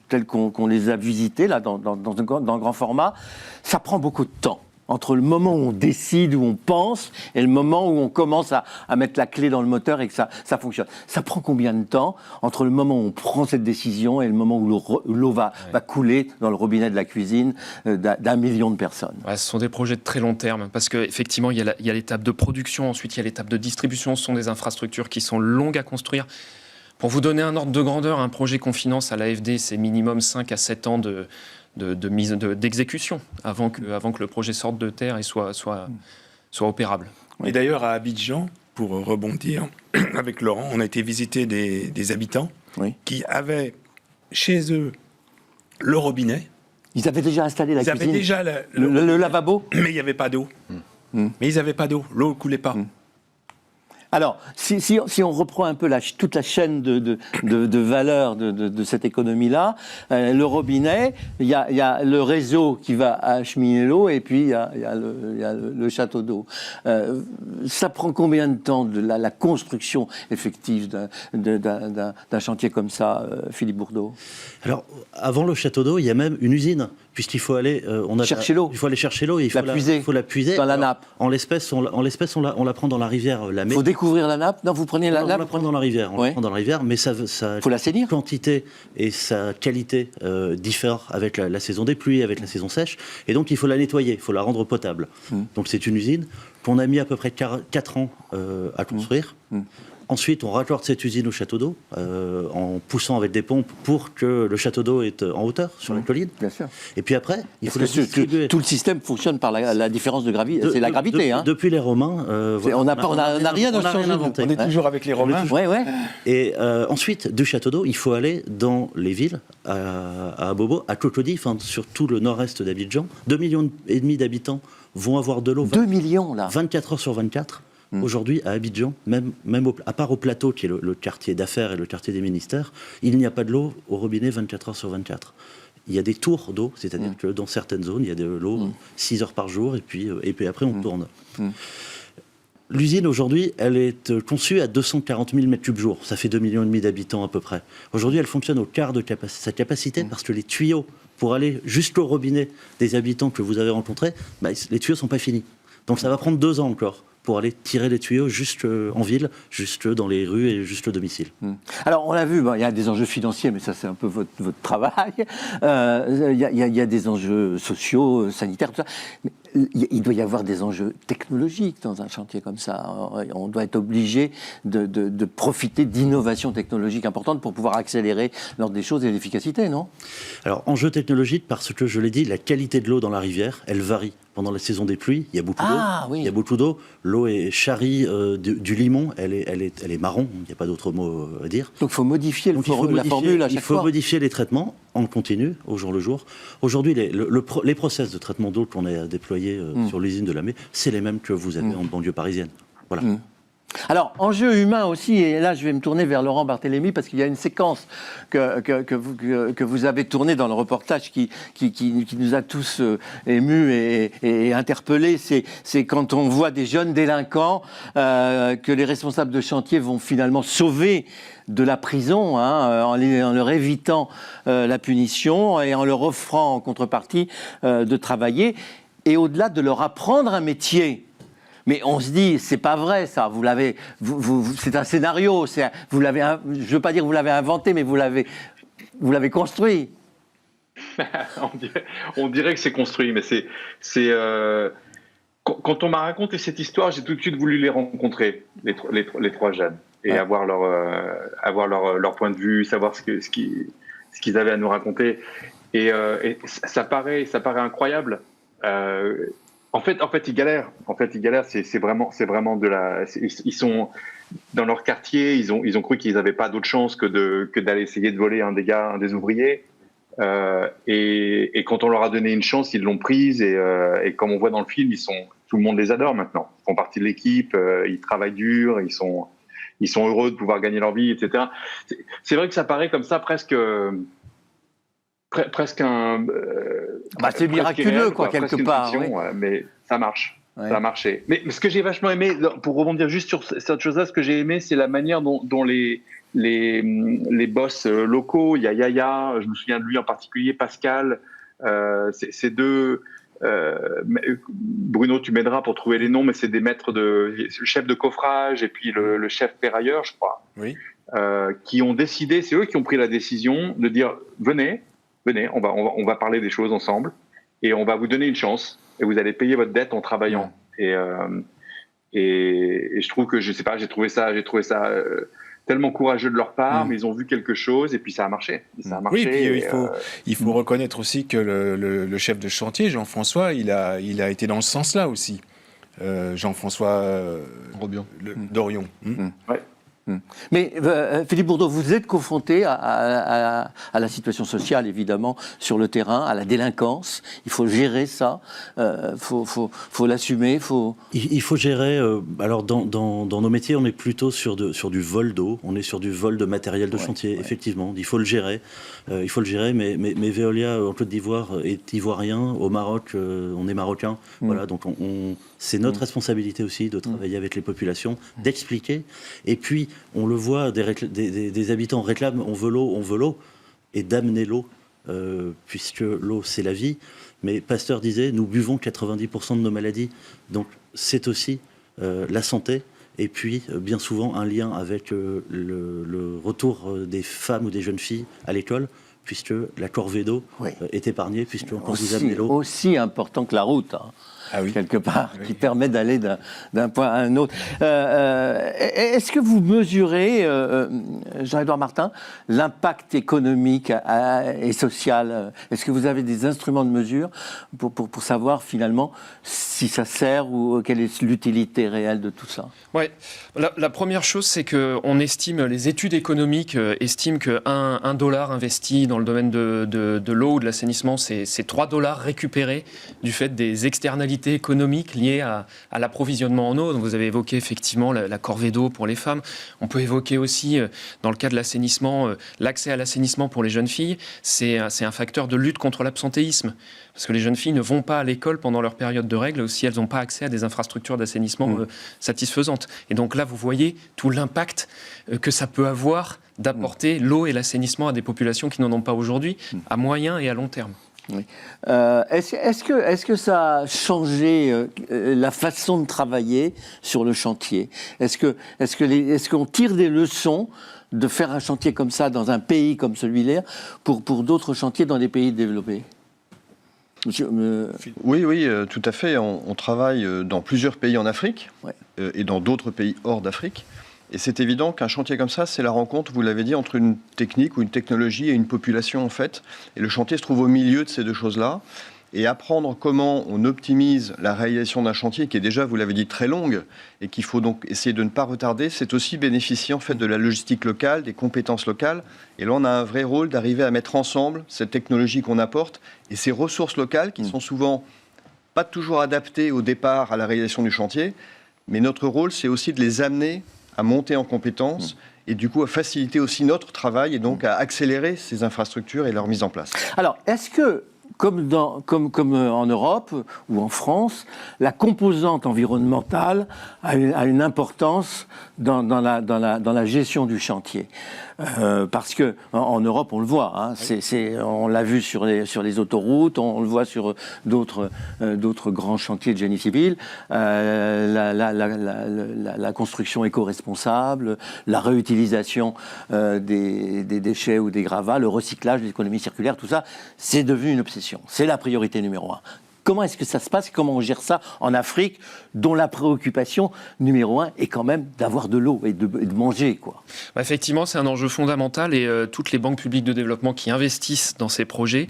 tel qu'on les a visités là, dans le grand format, ça prend beaucoup de temps. Entre le moment où on décide, où on pense, et le moment où on commence à mettre la clé dans le moteur et que ça fonctionne. Ça prend combien de temps entre le moment où on prend cette décision et le moment où l'eau va couler dans le robinet de la cuisine d'un million de personnes? Ce sont des projets de très long terme, parce qu'effectivement, il y a l'étape de production, ensuite il y a l'étape de distribution. Ce sont des infrastructures qui sont longues à construire. Pour vous donner un ordre de grandeur, un projet qu'on finance à l'AFD, c'est minimum 5 à 7 ans d'exécution avant que le projet sorte de terre et soit opérable. Et d'ailleurs, à Abidjan, pour rebondir avec Laurent, on a été visiter des habitants qui avaient chez eux le robinet. Ils avaient déjà installé la cuisine. Ils avaient déjà le lavabo. Mais il n'y avait pas d'eau. Mais ils n'avaient pas d'eau. L'eau ne coulait pas. Alors, si on reprend un peu toute la chaîne de valeur de cette économie-là, le robinet, il y a le réseau qui va acheminer l'eau et puis il y a le château d'eau. Ça prend combien de temps de la construction effective d'un chantier comme ça, Philippe Bourdeau? Alors, avant le château d'eau, il y a même une usine, puisqu'il faut aller chercher l'eau. Il faut aller chercher l'eau et il faut la puiser dans la nappe. En l'espèce, on la prend dans la rivière Lamé. Il faut découvrir la nappe. Non, vous prenez la nappe. On la prend dans la rivière. On la prend dans la rivière, mais sa quantité et sa qualité diffèrent avec la saison des pluies, avec la saison sèche, et donc il faut la nettoyer, il faut la rendre potable. Donc c'est une usine qu'on a mis à peu près 4 ans à construire. Ensuite, on raccorde cette usine au château d'eau en poussant avec des pompes pour que le château d'eau est en hauteur sur la colline. Bien sûr. Et puis après, il faut distribuer. Tout le système fonctionne par la différence de gravité. C'est la gravité. Depuis les Romains, on n'a rien inventé. On est toujours avec les Romains. Et ensuite, du château d'eau, il faut aller dans les villes, à Bobo, à Cocody, sur tout le nord-est d'Abidjan. 2,5 millions d'habitants vont avoir de l'eau. 2 millions, là. 24 heures sur 24. Aujourd'hui, à Abidjan, même à part au plateau, qui est le quartier d'affaires et le quartier des ministères, il n'y a pas de l'eau au robinet 24 heures sur 24. Il y a des tours d'eau, c'est-à-dire que dans certaines zones, il y a de l'eau 6 heures par jour, et puis après, on tourne. L'usine, aujourd'hui, elle est conçue à 240 000 mètres cubes jour. Ça fait 2,5 millions d'habitants à peu près. Aujourd'hui, elle fonctionne au quart de sa capacité parce que les tuyaux, pour aller jusqu'au robinet des habitants que vous avez rencontrés, les tuyaux ne sont pas finis. Donc ça va prendre 2 ans encore pour aller tirer les tuyaux juste en ville, juste dans les rues et juste au domicile. Alors, on l'a vu, il y a des enjeux financiers, mais ça, c'est un peu votre travail. Il y a des enjeux sociaux, sanitaires, tout ça. Mais il doit y avoir des enjeux technologiques dans un chantier comme ça. On doit être obligé de profiter d'innovations technologiques importantes pour pouvoir accélérer l'ordre des choses et l'efficacité, non? Alors, enjeux technologiques, parce que, je l'ai dit, la qualité de l'eau dans la rivière, elle varie. Pendant la saison des pluies, il y a beaucoup d'eau. Il y a beaucoup d'eau. L'eau est charie du limon, elle est marron, il n'y a pas d'autre mot à dire. Donc il faut modifier la formule à chaque fois. Il faut modifier les traitements en continu, au jour le jour. Aujourd'hui, les process de traitement d'eau qu'on a déployés sur l'usine de Lamé, c'est les mêmes que vous avez en banlieue parisienne. Voilà. Alors, enjeu humain aussi, et là je vais me tourner vers Laurent Barthélémy, parce qu'il y a une séquence que vous avez tournée dans le reportage qui nous a tous émus et interpellés. C'est quand on voit des jeunes délinquants que les responsables de chantier vont finalement sauver de la prison, en leur évitant la punition et en leur offrant en contrepartie de travailler, et au-delà de leur apprendre un métier. Mais on se dit, c'est pas vrai ça. C'est un scénario. Je veux pas dire que vous l'avez inventé, mais vous l'avez construit. on dirait que c'est construit, mais quand on m'a raconté cette histoire, j'ai tout de suite voulu les rencontrer, les trois jeunes, et avoir leur point de vue, savoir ce qu'ils avaient à nous raconter. Et ça paraît incroyable. En fait, ils galèrent. C'est vraiment de la. Ils sont dans leur quartier. Ils ont cru qu'ils n'avaient pas d'autre chance que d'aller essayer de voler un des ouvriers. Et quand on leur a donné une chance, ils l'ont prise. Et comme on voit dans le film, tout le monde les adore maintenant. Ils font partie de l'équipe. Ils travaillent dur. Ils sont heureux de pouvoir gagner leur vie, etc. C'est vrai que ça paraît comme ça presque un. C'est miraculeux, quoi, quelque part. Fiction, oui. Mais ça marche. Ouais. Ça a marché. Mais ce que j'ai vachement aimé, pour rebondir juste sur cette chose-là, ce que j'ai aimé, c'est la manière dont les boss locaux, il y a Yaya, je me souviens de lui en particulier, Pascal, ces deux. Bruno, tu m'aideras pour trouver les noms, mais c'est des maîtres le chef de coffrage et puis le chef ferrailleur, je crois. Oui. Qui ont décidé, c'est eux qui ont pris la décision de dire venez, on va parler des choses ensemble et on va vous donner une chance et vous allez payer votre dette en travaillant. Et je trouve que, je sais pas, j'ai trouvé ça tellement courageux de leur part, mais ils ont vu quelque chose et puis ça a marché. Oui, et puis il faut reconnaître aussi que le chef de chantier, Jean-François, il a été dans ce sens-là aussi. Jean-François Dorion. Ouais. Mais Philippe Bourdeau, vous êtes confronté à la situation sociale, évidemment, sur le terrain, à la délinquance. Il faut gérer ça, faut l'assumer. Il faut gérer. Alors, dans nos métiers, on est plutôt sur du vol d'eau, on est sur du vol de matériel de chantier, effectivement. Il faut le gérer. Mais Veolia, en Côte d'Ivoire, est ivoirien. Au Maroc, on est marocain. Voilà, donc c'est notre responsabilité aussi de travailler avec les populations, d'expliquer. Et puis, on le voit, des habitants réclament on veut l'eau, et d'amener l'eau, puisque l'eau, c'est la vie. Mais Pasteur disait, nous buvons 90% de nos maladies. Donc, c'est aussi la santé. Et puis, bien souvent, un lien avec le retour des femmes ou des jeunes filles à l'école, puisque la corvée d'eau est épargnée, puisqu'on peut vous amener l'eau. Aussi important que la route. Quelque part, qui permet d'aller d'un point à un autre. Est-ce que vous mesurez, Jean-Édouard Martin, l'impact économique et social? Est-ce que vous avez des instruments de mesure pour savoir finalement si ça sert ou quelle est l'utilité réelle de tout ça? Ouais. La première chose, c'est qu'on estime, les études économiques estiment qu'un dollar investi dans le domaine de l'eau ou de l'assainissement, c'est 3 dollars récupérés du fait des externalités économiques liées à l'approvisionnement en eau. Donc vous avez évoqué effectivement la corvée d'eau pour les femmes. On peut évoquer aussi, dans le cas de l'assainissement, l'accès à l'assainissement pour les jeunes filles. C'est un facteur de lutte contre l'absentéisme. Parce que les jeunes filles ne vont pas à l'école pendant leur période de règles si elles n'ont pas accès à des infrastructures d'assainissement satisfaisantes. Et donc là, vous voyez tout l'impact que ça peut avoir d'apporter l'eau et l'assainissement à des populations qui n'en ont pas aujourd'hui, à moyen et à long terme. Oui. Est-ce que ça a changé la façon de travailler sur le chantier? Est-ce qu'on tire des leçons de faire un chantier comme ça dans un pays comme celui-là pour d'autres chantiers dans des pays développés? Oui, tout à fait. On travaille dans plusieurs pays en Afrique et dans d'autres pays hors d'Afrique. Et c'est évident qu'un chantier comme ça, c'est la rencontre, vous l'avez dit, entre une technique ou une technologie et une population, en fait. Et le chantier se trouve au milieu de ces deux choses-là. Et apprendre comment on optimise la réalisation d'un chantier qui est déjà, vous l'avez dit, très longue et qu'il faut donc essayer de ne pas retarder, c'est aussi bénéficier en fait de la logistique locale, des compétences locales. Et là, on a un vrai rôle d'arriver à mettre ensemble cette technologie qu'on apporte et ces ressources locales qui sont souvent pas toujours adaptées au départ à la réalisation du chantier. Mais notre rôle, c'est aussi de les amener à monter en compétences et du coup à faciliter aussi notre travail et donc à accélérer ces infrastructures et leur mise en place. Alors, est-ce que comme en Europe ou en France, la composante environnementale a une importance dans la gestion du chantier. Parce que en Europe, on le voit, hein, on l'a vu sur les autoroutes, on le voit sur d'autres grands chantiers de génie civil, la construction éco-responsable, la réutilisation des déchets ou des gravats, le recyclage, l'économie circulaire, tout ça, c'est devenu une obsession. C'est la priorité numéro 1. Comment est-ce que ça se passe? Comment on gère ça en Afrique, dont la préoccupation numéro 1 est quand même d'avoir de l'eau et de manger, quoi. Effectivement, c'est un enjeu fondamental et toutes les banques publiques de développement qui investissent dans ces projets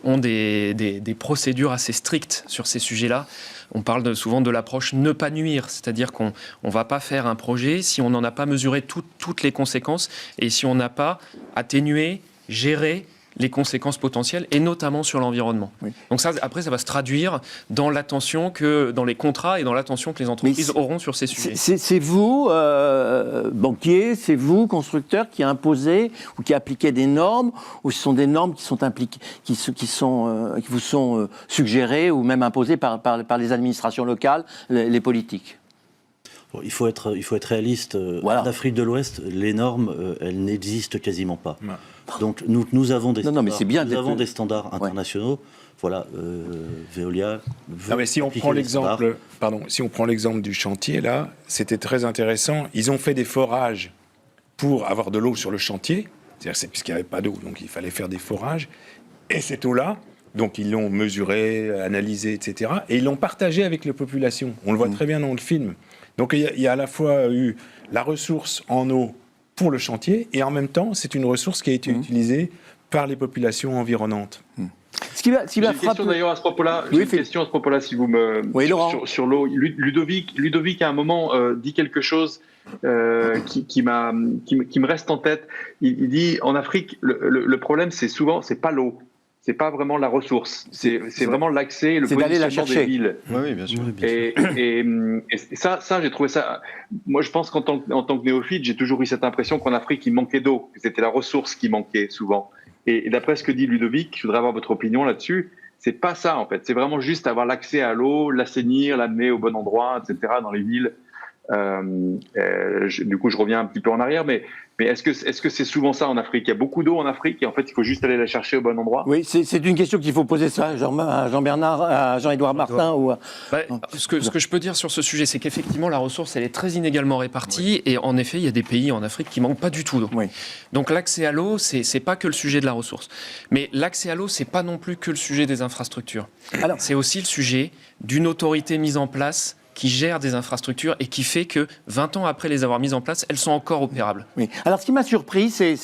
ont des procédures assez strictes sur ces sujets-là. On parle souvent de l'approche ne pas nuire, c'est-à-dire qu'on ne va pas faire un projet si on n'en a pas mesuré toutes les conséquences et si on n'a pas atténué, géré les conséquences potentielles, et notamment sur l'environnement. Oui. Donc ça, après, ça va se traduire dans l'attention dans les contrats et dans l'attention que les entreprises auront sur ces sujets. C'est vous, banquier, c'est vous, constructeur, qui a imposé ou qui a appliqué des normes, ou ce sont des normes qui sont impliquées, qui vous sont suggérées ou même imposées par les administrations locales, les politiques? Il faut être réaliste. Voilà. En Afrique de l'Ouest, les normes, elles n'existent quasiment pas. Ouais. Donc nous avons des standards internationaux. Ouais. Voilà, Veolia. Mais si on prend l'exemple du chantier là, c'était très intéressant. Ils ont fait des forages pour avoir de l'eau sur le chantier. C'est puisqu'il n'y avait pas d'eau, donc il fallait faire des forages. Et cette eau-là, donc ils l'ont mesurée, analysée, etc. Et ils l'ont partagée avec la population. On le voit très bien dans le film. Donc il y a à la fois eu la ressource en eau pour le chantier, et en même temps, c'est une ressource qui a été utilisée par les populations environnantes. J'ai une question d'ailleurs à ce propos-là. J'ai une question à ce propos-là, si vous me... Oui, Laurent. Sur l'eau. Ludovic, à un moment, dit quelque chose qui me reste en tête. Il dit, en Afrique, le problème, c'est pas l'eau. C'est pas vraiment la ressource, c'est vraiment l'accès et le positionnement des villes. Oui, bien sûr. Et ça, j'ai trouvé ça... Moi, je pense qu'en tant que néophyte, j'ai toujours eu cette impression qu'en Afrique, il manquait d'eau, que c'était la ressource qui manquait souvent. Et d'après ce que dit Ludovic, je voudrais avoir votre opinion là-dessus, c'est pas ça, en fait. C'est vraiment juste avoir l'accès à l'eau, l'assainir, l'amener au bon endroit, etc., dans les villes. Du coup, je reviens un petit peu en arrière, mais est-ce que c'est souvent ça en Afrique? Il y a beaucoup d'eau en Afrique et en fait, il faut juste aller la chercher au bon endroit? Oui, c'est une question qu'il faut poser ça à Jean-Édouard Martin. Ce que je peux dire sur ce sujet, c'est qu'effectivement, la ressource, elle est très inégalement répartie et en effet, il y a des pays en Afrique qui manquent pas du tout d'eau. Oui. Donc l'accès à l'eau, c'est pas que le sujet de la ressource. Mais l'accès à l'eau, c'est pas non plus que le sujet des infrastructures. C'est aussi le sujet d'une autorité mise en place qui gère des infrastructures et qui fait que 20 ans après les avoir mises en place, elles sont encore opérables. Oui. Alors, ce qui m'a surpris, c'est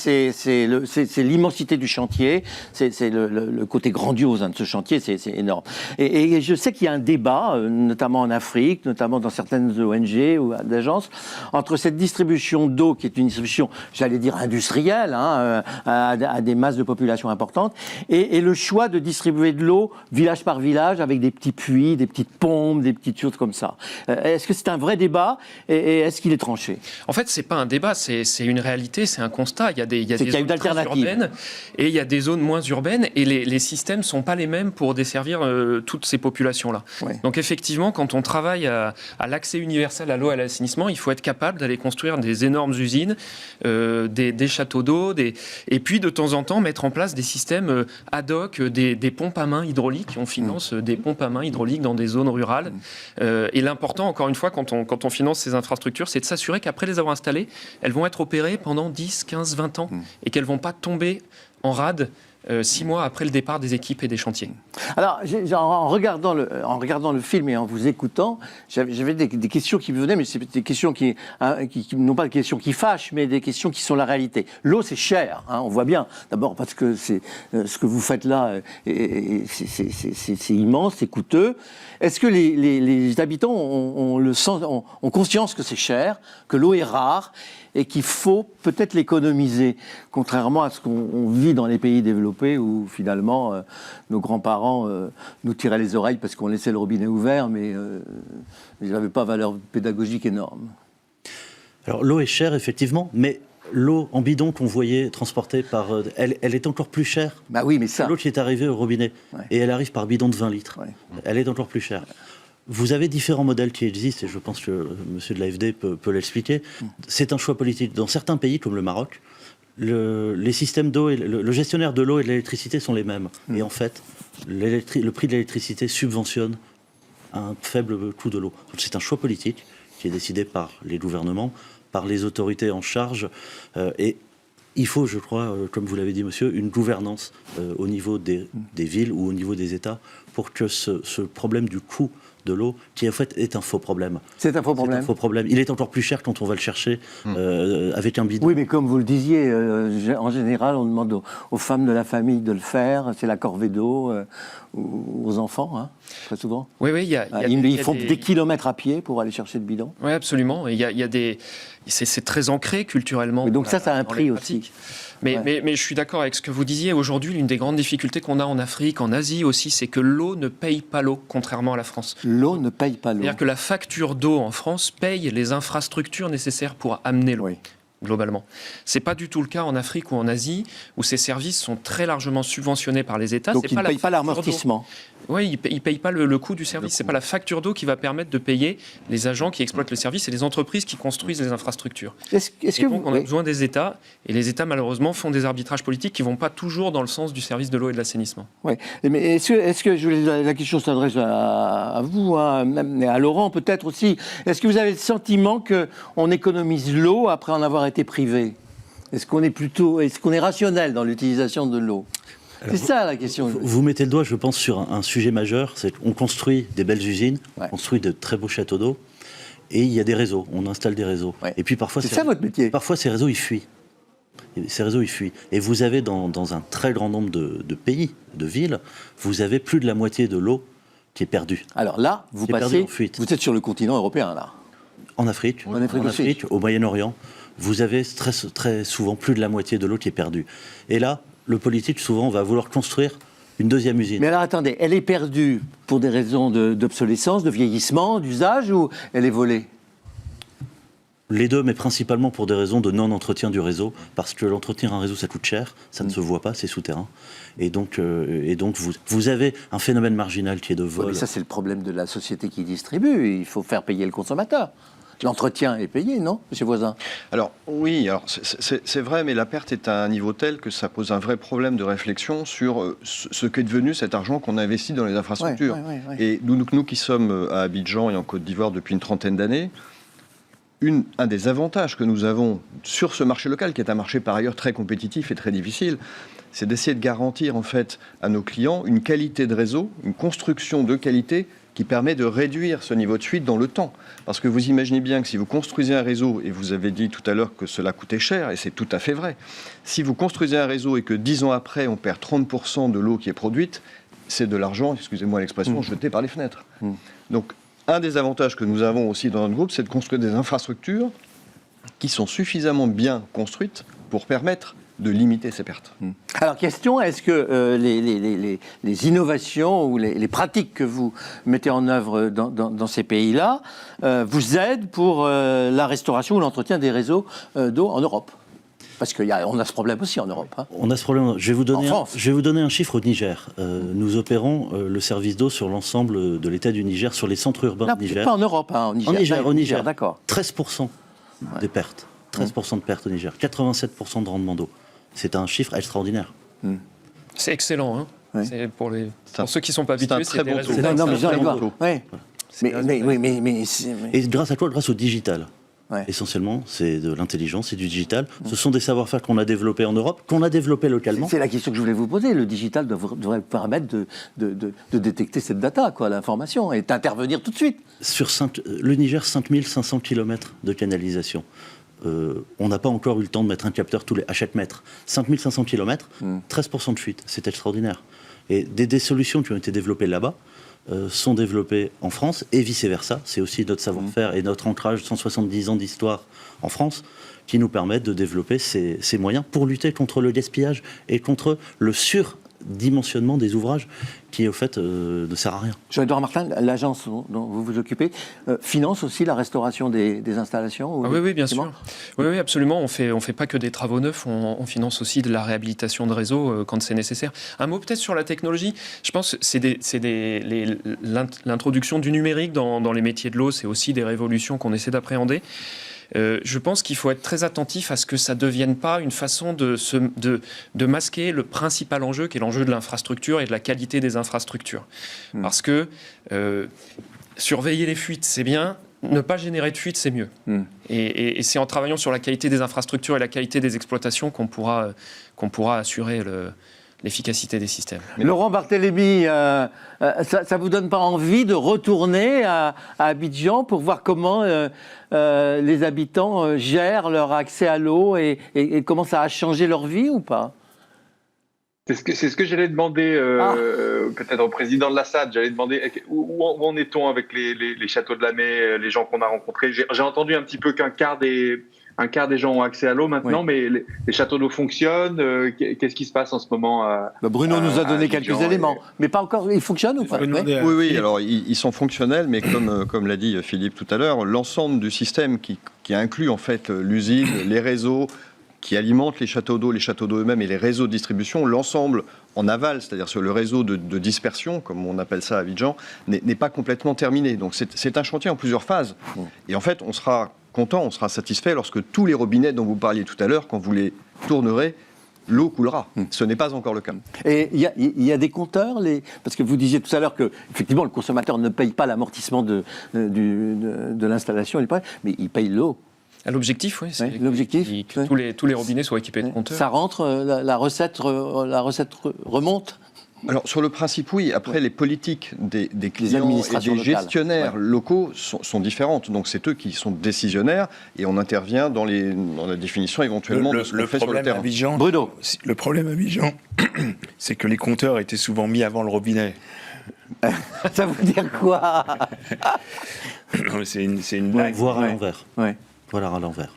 l'immensité du chantier, c'est le côté grandiose de ce chantier, c'est énorme. Et je sais qu'il y a un débat, notamment en Afrique, notamment dans certaines ONG ou agences, entre cette distribution d'eau, qui est une distribution, j'allais dire, industrielle, à des masses de population importantes, et le choix de distribuer de l'eau village par village avec des petits puits, des petites pompes, des petites choses comme ça. Est-ce que c'est un vrai débat et est-ce qu'il est tranché? En fait, c'est pas un débat, c'est une réalité, c'est un constat. Il y a des zones très urbaines et il y a des zones moins urbaines et les systèmes sont pas les mêmes pour desservir toutes ces populations-là. Ouais. Donc effectivement, quand on travaille à l'accès universel à l'eau et à l'assainissement, il faut être capable d'aller construire des énormes usines, des châteaux d'eau, et puis de temps en temps mettre en place des systèmes ad hoc, des pompes à main hydrauliques. On finance des pompes à main hydrauliques dans des zones rurales. Et l'important, encore une fois, quand on finance ces infrastructures, c'est de s'assurer qu'après les avoir installées, elles vont être opérées pendant 10, 15, 20 ans et qu'elles ne vont pas tomber en rade 6 mois après le départ des équipes et des chantiers. Alors, en regardant le film et en vous écoutant, j'avais des questions qui me venaient, mais c'est des questions qui non pas des questions qui fâchent, mais des questions qui sont la réalité. L'eau, c'est cher, on voit bien. D'abord parce que c'est ce que vous faites là, c'est immense, c'est coûteux. Est-ce que les habitants ont conscience que c'est cher, que l'eau est rare et qu'il faut peut-être l'économiser, contrairement à ce qu'on vit dans les pays développés où finalement nos grands-parents nous tiraient les oreilles parce qu'on laissait le robinet ouvert, mais ils n'avaient pas valeur pédagogique énorme. Alors l'eau est chère effectivement, mais l'eau en bidon qu'on voyait transportée par... elle est encore plus chère bah oui, mais ça... que l'eau qui est arrivée au robinet. Ouais. Et elle arrive par bidon de 20 litres. Ouais. Elle est encore plus chère. Vous avez différents modèles qui existent, et je pense que monsieur de l'AFD peut l'expliquer. C'est un choix politique. Dans certains pays, comme le Maroc, les systèmes d'eau, le gestionnaire de l'eau et de l'électricité sont les mêmes. Et en fait, le prix de l'électricité subventionne un faible coût de l'eau. Donc c'est un choix politique qui est décidé par les gouvernements, par les autorités en charge. Et il faut, je crois, comme vous l'avez dit, monsieur, une gouvernance au niveau des villes ou au niveau des États pour que ce problème du coût de l'eau, qui en fait est un faux problème. C'est un faux problème. C'est un faux problème. Il est encore plus cher quand on va le chercher avec un bidon. Oui, mais comme vous le disiez, en général, on demande aux femmes de la famille de le faire. C'est la corvée d'eau aux enfants, hein, très souvent. Oui, ils font des kilomètres à pied pour aller chercher le bidon. Oui, absolument. Il y a des... C'est très ancré culturellement. Et donc ça a un prix aussi. Mais je suis d'accord avec ce que vous disiez. Aujourd'hui, l'une des grandes difficultés qu'on a en Afrique, en Asie aussi, c'est que l'eau ne paye pas l'eau, contrairement à la France. L'eau ne paye pas l'eau. C'est-à-dire que la facture d'eau en France paye les infrastructures nécessaires pour amener l'eau. Oui. Globalement. C'est pas du tout le cas en Afrique ou en Asie, où ces services sont très largement subventionnés par les États. Donc ils ne payent pas l'amortissement. Oui, ils ne payent pas le coût du service. C'est pas la facture d'eau qui va permettre de payer les agents qui exploitent le service et les entreprises qui construisent les infrastructures. On a besoin des États, et les États malheureusement font des arbitrages politiques qui ne vont pas toujours dans le sens du service de l'eau et de l'assainissement. Oui, mais est-ce que la question s'adresse à vous, même à Laurent peut-être aussi. Est-ce que vous avez le sentiment qu'on économise l'eau après en avoir été privé ? Est-ce qu'on est rationnel dans l'utilisation de l'eau ? C'est ça la question. Vous mettez le doigt, je pense, sur un sujet majeur. C'est qu'on construit des belles usines, on construit de très beaux châteaux d'eau, et il y a des réseaux. On installe des réseaux. Ouais. Et puis parfois, c'est ça votre métier. Parfois, ces réseaux, ils fuient. Et vous avez dans un très grand nombre de pays, de villes, vous avez plus de la moitié de l'eau qui est perdue. Alors là, vous êtes sur le continent européen, là. En Afrique, au Moyen-Orient, vous avez très, très souvent plus de la moitié de l'eau qui est perdue. Et là, le politique, souvent, va vouloir construire une deuxième usine. Mais alors, attendez, elle est perdue pour des raisons d'obsolescence, de vieillissement, d'usage, ou elle est volée ? Les deux, mais principalement pour des raisons de non-entretien du réseau, parce que l'entretien d'un réseau, ça coûte cher, ça ne se voit pas, c'est souterrain. Et donc vous avez un phénomène marginal qui est de vol. Mais ça, c'est le problème de la société qui distribue. Il faut faire payer le consommateur. L'entretien est payé, non, monsieur Voisin ? Alors, oui, c'est vrai, mais la perte est à un niveau tel que ça pose un vrai problème de réflexion sur ce qu'est devenu cet argent qu'on investit dans les infrastructures. Ouais. Et nous qui sommes à Abidjan et en Côte d'Ivoire depuis une trentaine d'années, un des avantages que nous avons sur ce marché local, qui est un marché par ailleurs très compétitif et très difficile, c'est d'essayer de garantir en fait à nos clients une qualité de réseau, une construction de qualité qui permet de réduire ce niveau de fuite dans le temps. Parce que vous imaginez bien que si vous construisez un réseau, et vous avez dit tout à l'heure que cela coûtait cher, et c'est tout à fait vrai, si vous construisez un réseau et que 10 ans après, on perd 30% de l'eau qui est produite, c'est de l'argent, excusez-moi l'expression, jeté par les fenêtres. Donc, un des avantages que nous avons aussi dans notre groupe, c'est de construire des infrastructures qui sont suffisamment bien construites pour permettre de limiter ces pertes. Alors, question, est-ce que les innovations ou les pratiques que vous mettez en œuvre dans ces pays-là vous aident pour la restauration ou l'entretien des réseaux d'eau en Europe ? Parce qu'on a ce problème aussi en Europe. Hein. On a ce problème. Je vais vous donner un chiffre au Niger. Nous opérons le service d'eau sur l'ensemble de l'État du Niger, sur les centres urbains du Niger. Pas en Europe, hein, au Niger, d'accord. 13% des pertes. 13% de pertes au Niger. 87% de rendement d'eau. C'est un chiffre extraordinaire. C'est excellent. Hein. Ouais. C'est pour ceux qui ne sont pas habitués, c'est un très bon taux. Et grâce à quoi ? Grâce au digital. Ouais. Essentiellement, c'est de l'intelligence, c'est du digital. Ce sont des savoir-faire qu'on a développés en Europe, qu'on a développé localement. C'est la question que je voulais vous poser. Le digital devrait vous permettre de détecter cette data, l'information, et d'intervenir tout de suite. Sur le Niger, 5500 km de canalisation. On n'a pas encore eu le temps de mettre un capteur à chaque mètre. 5500 km, 13% de fuite, c'est extraordinaire. Et des solutions qui ont été développées là-bas sont développées en France et vice-versa. C'est aussi notre savoir-faire et notre ancrage, 170 ans d'histoire en France, qui nous permettent de développer ces moyens pour lutter contre le gaspillage et contre le dimensionnement des ouvrages qui, au fait, ne sert à rien. Jean-Édouard Martin, l'agence dont vous vous occupez, finance aussi la restauration des installations oui, bien sûr. Oui, absolument. On fait pas que des travaux neufs, on finance aussi de la réhabilitation de réseaux quand c'est nécessaire. Un mot peut-être sur la technologie. Je pense que c'est l'introduction du numérique dans les métiers de l'eau, c'est aussi des révolutions qu'on essaie d'appréhender. Je pense qu'il faut être très attentif à ce que ça ne devienne pas une façon de masquer le principal enjeu, qui est l'enjeu de l'infrastructure et de la qualité des infrastructures. Parce que surveiller les fuites, c'est bien, ne pas générer de fuites, c'est mieux. Et c'est en travaillant sur la qualité des infrastructures et la qualité des exploitations qu'on pourra assurer l'efficacité des systèmes. Laurent Barthélémy, ça vous donne pas envie de retourner à Abidjan pour voir comment les habitants gèrent leur accès à l'eau et comment ça a changé leur vie ou pas? C'est ce que j'allais demander peut-être au président de la SAD. J'allais demander où en est-on avec les châteaux de la Mai, les gens qu'on a rencontrés. J'ai entendu un petit peu qu'un quart des gens ont accès à l'eau maintenant, mais les châteaux d'eau fonctionnent. Qu'est-ce qui se passe en ce moment Bruno nous a donné quelques éléments, mais pas encore. Ils fonctionnent ou pas? Oui, alors ils sont fonctionnels, mais comme l'a dit Philippe tout à l'heure, l'ensemble du système qui inclut en fait l'usine, les réseaux qui alimentent les châteaux d'eau eux-mêmes et les réseaux de distribution, l'ensemble en aval, c'est-à-dire sur le réseau de dispersion, comme on appelle ça à Abidjan, n'est pas complètement terminé. Donc c'est un chantier en plusieurs phases. Et en fait, on sera content, on sera satisfait lorsque tous les robinets dont vous parliez tout à l'heure, quand vous les tournerez, l'eau coulera. Ce n'est pas encore le cas. Et il y a des compteurs, parce que vous disiez tout à l'heure que effectivement le consommateur ne paye pas l'amortissement de l'installation, mais il paye l'eau. L'objectif, oui, c'est l'objectif, que tous les robinets soient équipés de compteurs. Ça rentre, la recette remonte. Alors sur le principe, oui. Après, les politiques des clients et des gestionnaires locaux sont différentes. Donc c'est eux qui sont décisionnaires et on intervient dans la définition éventuellement de ce qu'on fait sur le terrain. Bruno. Le problème à Abidjan, c'est que les compteurs étaient souvent mis avant le robinet. Ça veut dire quoi? C'est une blague. Voir à l'envers. Voir à l'envers.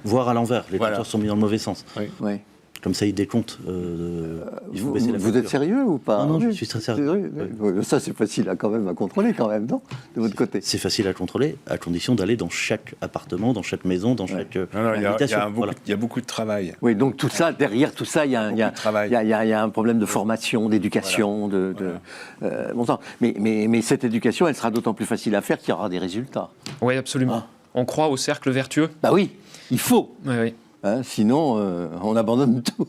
Voir à l'envers. Les compteurs sont mis dans le mauvais sens. Comme ça, ils décomptent. Vous êtes sérieux ou pas? Non, je suis très sérieux. Ça, c'est facile quand même à contrôler, non? De votre côté. C'est facile à contrôler, à condition d'aller dans chaque appartement, dans chaque maison, dans chaque habitation. Il y a beaucoup de travail. Oui, donc tout ça, derrière tout ça, il y a un problème de formation, d'éducation, bon sang. Mais cette éducation, elle sera d'autant plus facile à faire qu'il y aura des résultats. Oui, absolument. On croit au cercle vertueux. Bah oui, il faut. Oui. Sinon, on abandonne tout.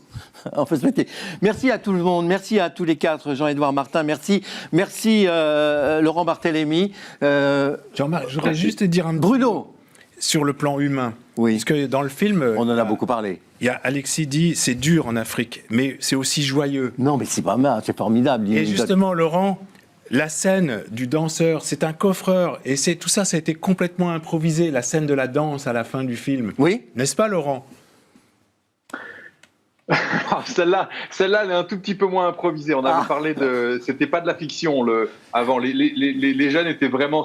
On fait ce métier. Merci à tout le monde. Merci à tous les quatre. Jean-Édouard Martin, merci. Merci Laurent Barthélémy. Jean-Marc, je voudrais juste te dire un Bruno. Sur le plan humain. Oui. Parce que dans le film... On en a beaucoup parlé. Il y a Alexis dit, c'est dur en Afrique, mais c'est aussi joyeux. Non, mais c'est pas mal, c'est formidable. Et justement, Laurent... La scène du danseur, c'est un coffreur, et tout ça, ça a été complètement improvisé, la scène de la danse à la fin du film. Oui. N'est-ce pas, Laurent? Celle-là, elle est un tout petit peu moins improvisée. On avait parlé c'était pas de la fiction avant. Les jeunes étaient vraiment,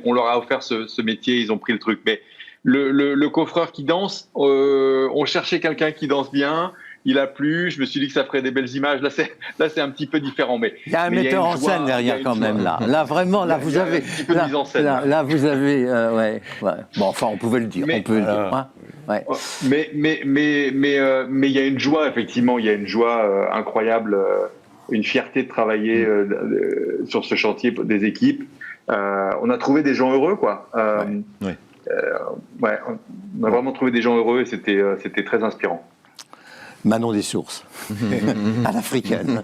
on leur a offert ce métier, ils ont pris le truc. Mais le coffreur qui danse, on cherchait quelqu'un qui danse bien. Il a plu, je me suis dit que ça ferait des belles images. Là, c'est un petit peu différent, mais il y a un metteur en scène derrière quand même. Là, vraiment, là, vous avez. Là, vous avez. Ouais. Bon, enfin, on pouvait le dire. Mais il y a une joie, effectivement, il y a une joie incroyable, une fierté de travailler sur ce chantier des équipes. On a trouvé des gens heureux, quoi. On a vraiment trouvé des gens heureux et c'était très inspirant. Manon des sources, à l'africaine.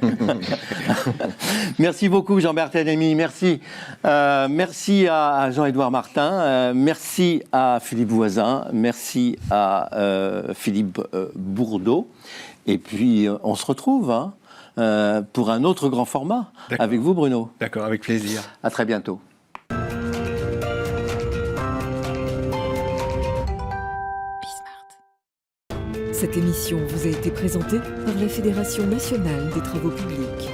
Merci beaucoup Jean-Bert Barthélémy, merci. Merci à Jean-Édouard Martin, merci à Philippe Voisin, merci à Philippe Bourdeau. Et puis on se retrouve pour un autre grand format avec vous Bruno. D'accord, avec plaisir. À très bientôt. Cette émission vous a été présentée par la Fédération nationale des travaux publics.